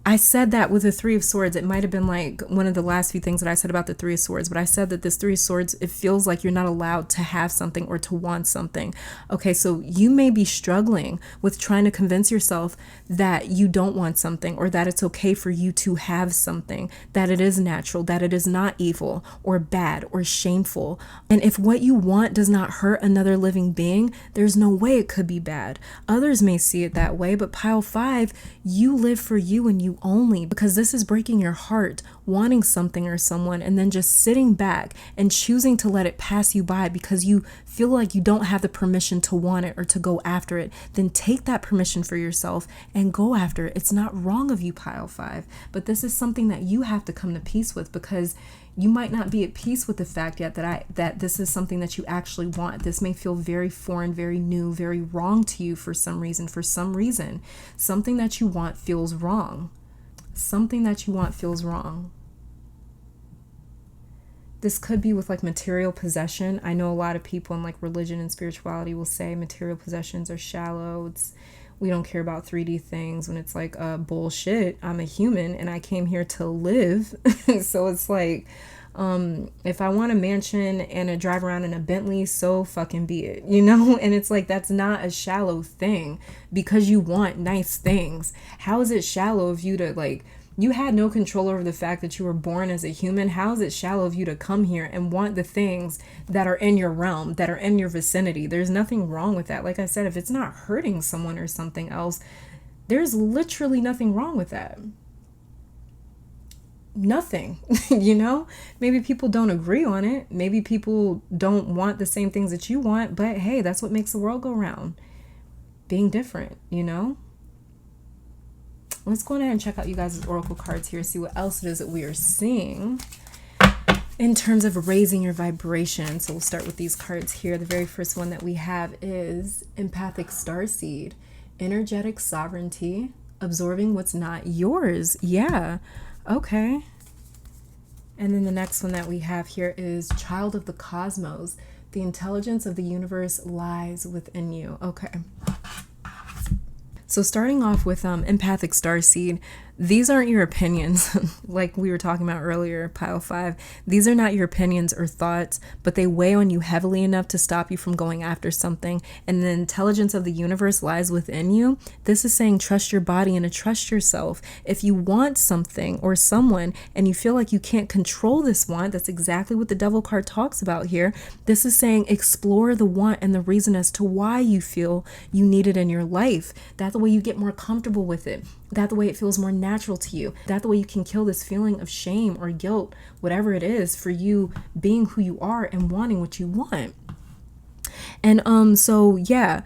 I said that with the Three of Swords. It might have been like one of the last few things that I said about the Three of Swords, but I said that this Three of Swords, it feels like you're not allowed to have something or to want something. Okay, so you may be struggling with trying to convince yourself that you don't want something, or that it's okay for you to have something, that it is natural, that it is not evil or bad or shameful. And if what you want does not hurt another living being, there's no way it could be bad. Others may see it that way, but pile 5, you live for you and you only, because this is breaking your heart, wanting something or someone and then just sitting back and choosing to let it pass you by because you feel like you don't have the permission to want it or to go after it. Then take that permission for yourself and go after it. It's not wrong of you, pile 5, but this is something that you have to come to peace with, because you might not be at peace with the fact yet that this is something that you actually want. This may feel very foreign, very new, very wrong to you for some reason. Something that you want feels wrong. Something that you want feels wrong. This could be with like material possession. I know a lot of people in like religion and spirituality will say material possessions are shallow. We don't care about 3D things, when it's like bullshit. I'm a human and I came here to live. So it's like, if I want a mansion and a drive around in a Bentley, so fucking be it, you know? And it's like, that's not a shallow thing because you want nice things. How is it shallow of you to like, you had no control over the fact that you were born as a human? How is it shallow of you to come here and want the things that are in your realm, that are in your vicinity? There's nothing wrong with that. Like I said, if it's not hurting someone or something else, there's literally nothing wrong with that. Nothing, you know? Maybe people don't agree on it. Maybe people don't want the same things that you want, but hey, that's what makes the world go round. Being different, you know? Let's go ahead and check out you guys' oracle cards here, see what else it is that we are seeing in terms of raising your vibration. So we'll start with these cards here. The very first one that we have is Empathic Starseed, Energetic Sovereignty, Absorbing What's Not Yours. Yeah, okay. And then the next one that we have here is Child of the Cosmos, The Intelligence of the Universe Lies Within You. Okay. So starting off with Empathic Starseed, these aren't your opinions, like we were talking about earlier, pile 5. These are not your opinions or thoughts, but they weigh on you heavily enough to stop you from going after something. And the intelligence of the universe lies within you. This is saying trust your body and to trust yourself. If you want something or someone and you feel like you can't control this want, that's exactly what the Devil card talks about here. This is saying explore the want and the reason as to why you feel you need it in your life. That the way you get more comfortable with it. That the way it feels more natural to you. That the way you can kill this feeling of shame or guilt, whatever it is, for you being who you are and wanting what you want. And so yeah.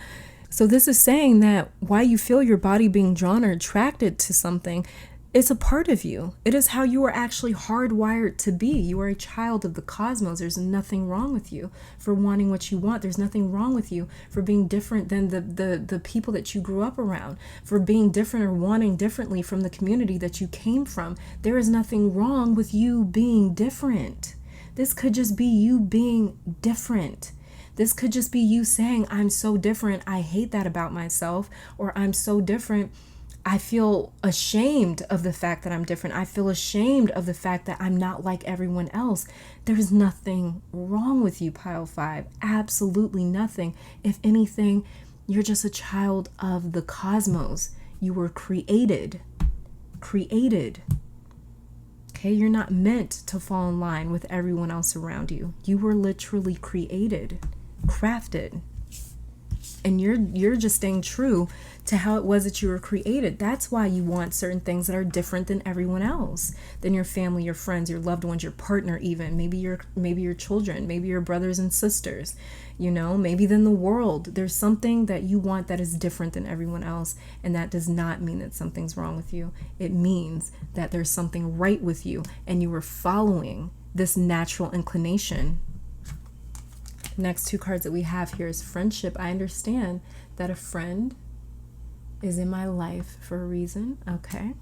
So this is saying that why you feel your body being drawn or attracted to something, it's a part of you. It is how you are actually hardwired to be. You are a child of the cosmos. There's nothing wrong with you for wanting what you want. There's nothing wrong with you for being different than the people that you grew up around, for being different or wanting differently from the community that you came from. There is nothing wrong with you being different. This could just be you being different. This could just be you saying, I'm so different. I hate that about myself. Or I'm so different. I feel ashamed of the fact that I'm different. I feel ashamed of the fact that I'm not like everyone else. There's nothing wrong with you, pile 5. Absolutely nothing. If anything, you're just a child of the cosmos. You were created. Created. Okay, you're not meant to fall in line with everyone else around you. You were literally created, crafted. And you're just staying true to how it was that you were created. That's why you want certain things that are different than everyone else, than your family, your friends, your loved ones, your partner, even maybe your children, maybe your brothers and sisters, you know, maybe than the world. There's something that you want that is different than everyone else, and that does not mean that something's wrong with you. It means that there's something right with you, and you were following this natural inclination. Next two cards that we have here is Friendship. I understand that a friend is in my life for a reason. Okay.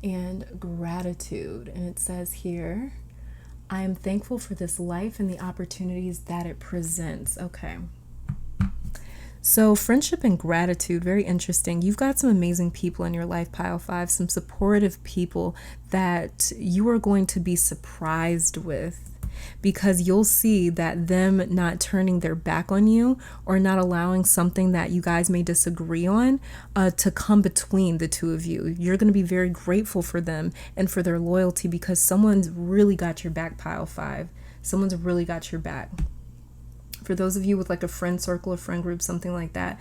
And Gratitude. And it says here, I am thankful for this life and the opportunities that it presents. Okay. So friendship and gratitude, very interesting. You've got some amazing people in your life, pile five, some supportive people that you are going to be surprised with, because you'll see that them not turning their back on you or not allowing something that you guys may disagree on to come between the two of you. You're going to be very grateful for them and for their loyalty, because someone's really got your back, pile five. Someone's really got your back. For those of you with like a friend circle, a friend group, something like that,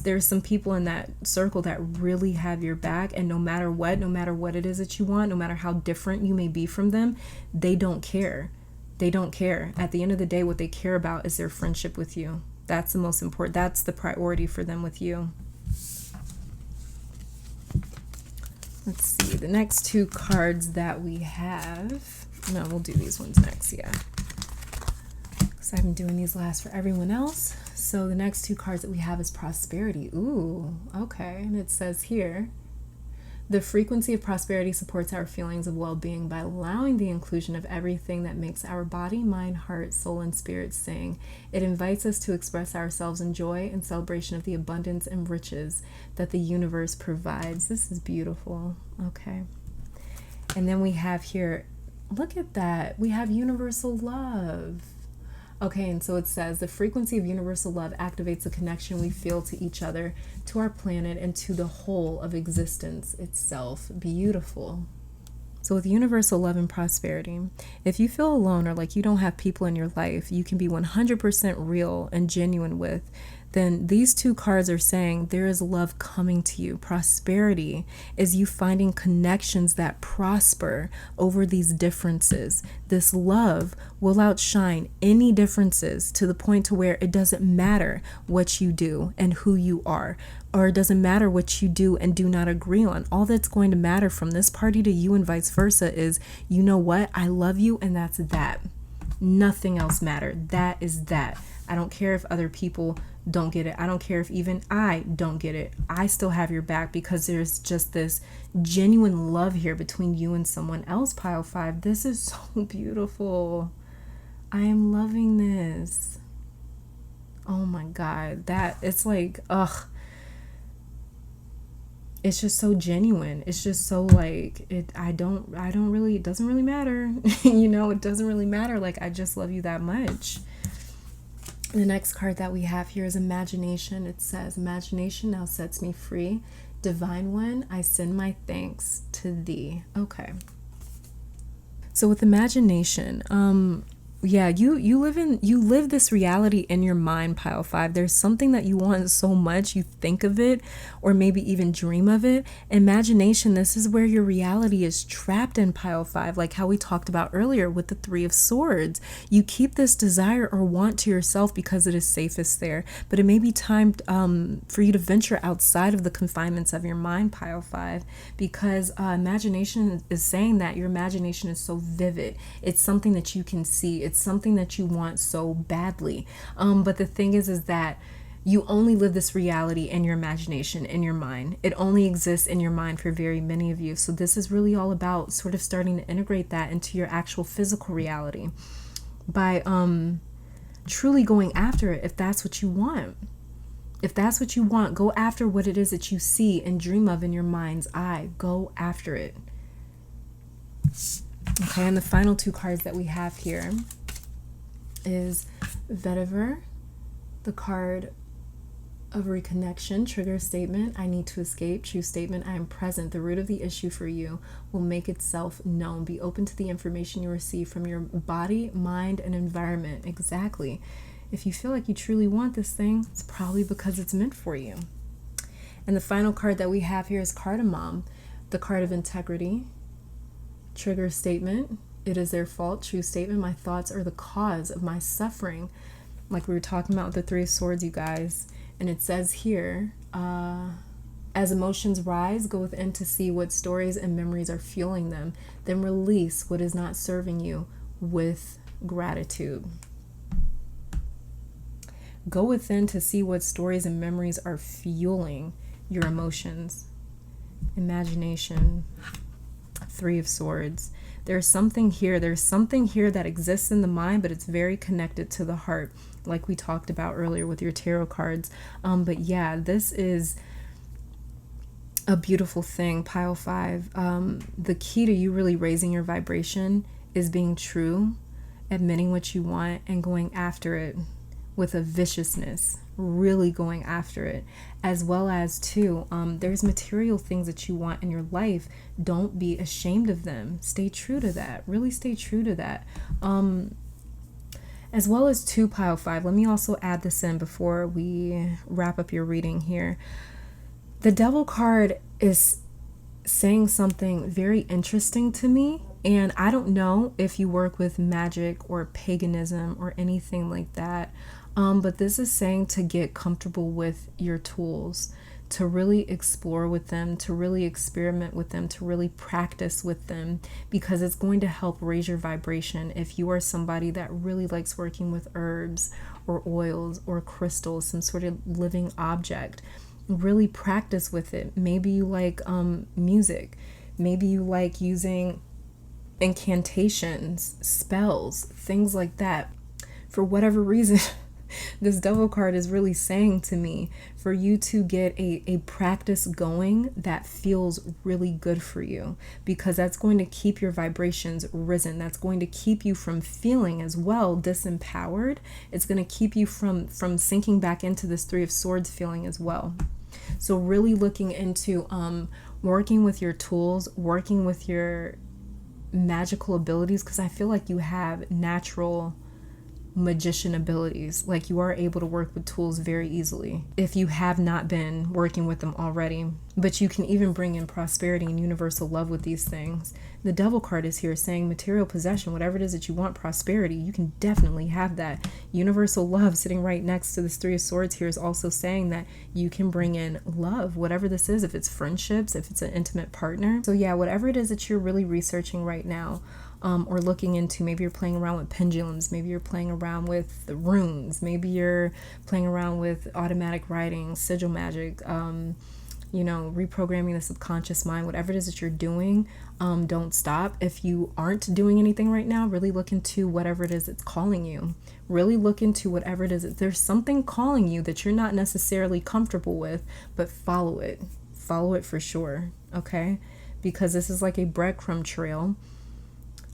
there's some people in that circle that really have your back, and no matter what it is that you want, no matter how different you may be from them, they don't care. They don't care. At the end of the day, what they care about is their friendship with you. That's the most important. That's the priority for them with you. Let's see. The next two cards that we have. No, we'll do these ones next. Yeah. So I've been doing these last for everyone else. So the next two cards that we have is prosperity. Ooh, okay. And it says here, the frequency of prosperity supports our feelings of well-being by allowing the inclusion of everything that makes our body, mind, heart, soul, and spirit sing. It invites us to express ourselves in joy and celebration of the abundance and riches that the universe provides. This is beautiful. Okay. And then we have here, look at that. We have universal love. Okay, and so it says the frequency of universal love activates the connection we feel to each other, to our planet, and to the whole of existence itself. Beautiful. So with universal love and prosperity, if you feel alone or like you don't have people in your life you can be 100% real and genuine with, then these two cards are saying there is love coming to you. Prosperity is you finding connections that prosper over these differences. This love will outshine any differences to the point to where it doesn't matter what you do and who you are, or it doesn't matter what you do and do not agree on. All that's going to matter from this party to you and vice versa is, you know what? I love you, and that's that. Nothing else matters. That is that. I don't care if other people don't get it. I don't care if even I don't get it. I still have your back, because there's just this genuine love here between you and someone else, pile five. This is so beautiful. I am loving this. Oh my God. That, it's like, ugh. It's just so genuine. It's just so like, it doesn't really matter. You know, it doesn't really matter. Like, I just love you that much. The next card that we have here is imagination. It says, imagination now sets me free. Divine One, I send my thanks to thee. Okay. So with imagination, yeah, you live this reality in your mind, pile five. There's something that you want so much, you think of it, or maybe even dream of it. Imagination, this is where your reality is trapped in, pile five, like how we talked about earlier with the Three of Swords. You keep this desire or want to yourself because it is safest there, but it may be time for you to venture outside of the confinements of your mind, pile five, because imagination is saying that your imagination is so vivid. It's something that you can see. It's something that you want so badly. But the thing is that you only live this reality in your imagination, in your mind. It only exists in your mind for very many of you. So this is really all about sort of starting to integrate that into your actual physical reality by truly going after it. If that's what you want. If that's what you want, go after what it is that you see and dream of in your mind's eye. Go after it. Okay, and the final two cards that we have here is Vetiver, the card of reconnection, trigger statement, I need to escape, true statement, I am present, the root of the issue for you will make itself known. Be open to the information you receive from your body, mind, and environment. Exactly. If you feel like you truly want this thing, it's probably because it's meant for you. And the final card that we have here is Cardamom, the card of integrity, trigger statement, it is their fault, true statement, my thoughts are the cause of my suffering. Like we were talking about with the Three of Swords, you guys. And it says here, as emotions rise, go within to see what stories and memories are fueling them. Then release what is not serving you with gratitude. Go within to see what stories and memories are fueling your emotions. Imagination. Three of Swords. There's something here. There's something here that exists in the mind, but it's very connected to the heart, like we talked about earlier with your tarot cards. But yeah, this is a beautiful thing, pile 5. The key to you really raising your vibration is being true, admitting what you want, and going after it with a viciousness, really going after it. As well as too, there's material things that you want in your life. Don't be ashamed of them. Stay true to that. Really stay true to that. As well as too, pile 5, let me also add this in before we wrap up your reading here. The Devil card is saying something very interesting to me, and I don't know if you work with magic or paganism or anything like that, but this is saying to get comfortable with your tools, to really explore with them, to really experiment with them, to really practice with them, because it's going to help raise your vibration. If you are somebody that really likes working with herbs or oils or crystals, some sort of living object, really practice with it. Maybe you like music. Maybe you like using incantations, spells, things like that. For whatever reason, this Devil card is really saying to me for you to get a practice going that feels really good for you, because that's going to keep your vibrations risen. That's going to keep you from feeling as well disempowered. It's going to keep you from sinking back into this Three of Swords feeling as well. So really looking into working with your tools, working with your magical abilities, because I feel like you have natural magician abilities. Like you are able to work with tools very easily if you have not been working with them already. But you can even bring in prosperity and universal love with these things. The Devil card is here saying material possession, whatever it is that you want, prosperity, you can definitely have that. Universal love sitting right next to this Three of Swords here is also saying that you can bring in love, whatever this is, if it's friendships, if it's an intimate partner. So yeah, whatever it is that you're really researching right now, or looking into, maybe you're playing around with pendulums, maybe you're playing around with the runes, maybe you're playing around with automatic writing, sigil magic, reprogramming the subconscious mind, whatever it is that you're doing, don't stop. If you aren't doing anything right now, really look into whatever it is that's calling you. Really look into whatever it is. There's something calling you that you're not necessarily comfortable with, but follow it. Follow it for sure, okay? Because this is like a breadcrumb trail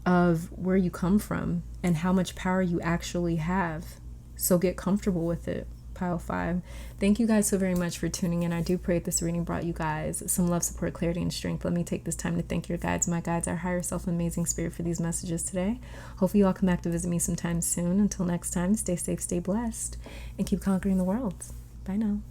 of where you come from and how much power you actually have. So get comfortable with it, pile 5. Thank you guys so very much for tuning in. I do pray this reading brought you guys some love, support, clarity, and strength. Let me take this time to thank your guides, my guides, our higher self, amazing spirit, for these messages today. Hopefully you all come back to visit me sometime soon. Until next time, stay safe, stay blessed, and keep conquering the world. Bye now.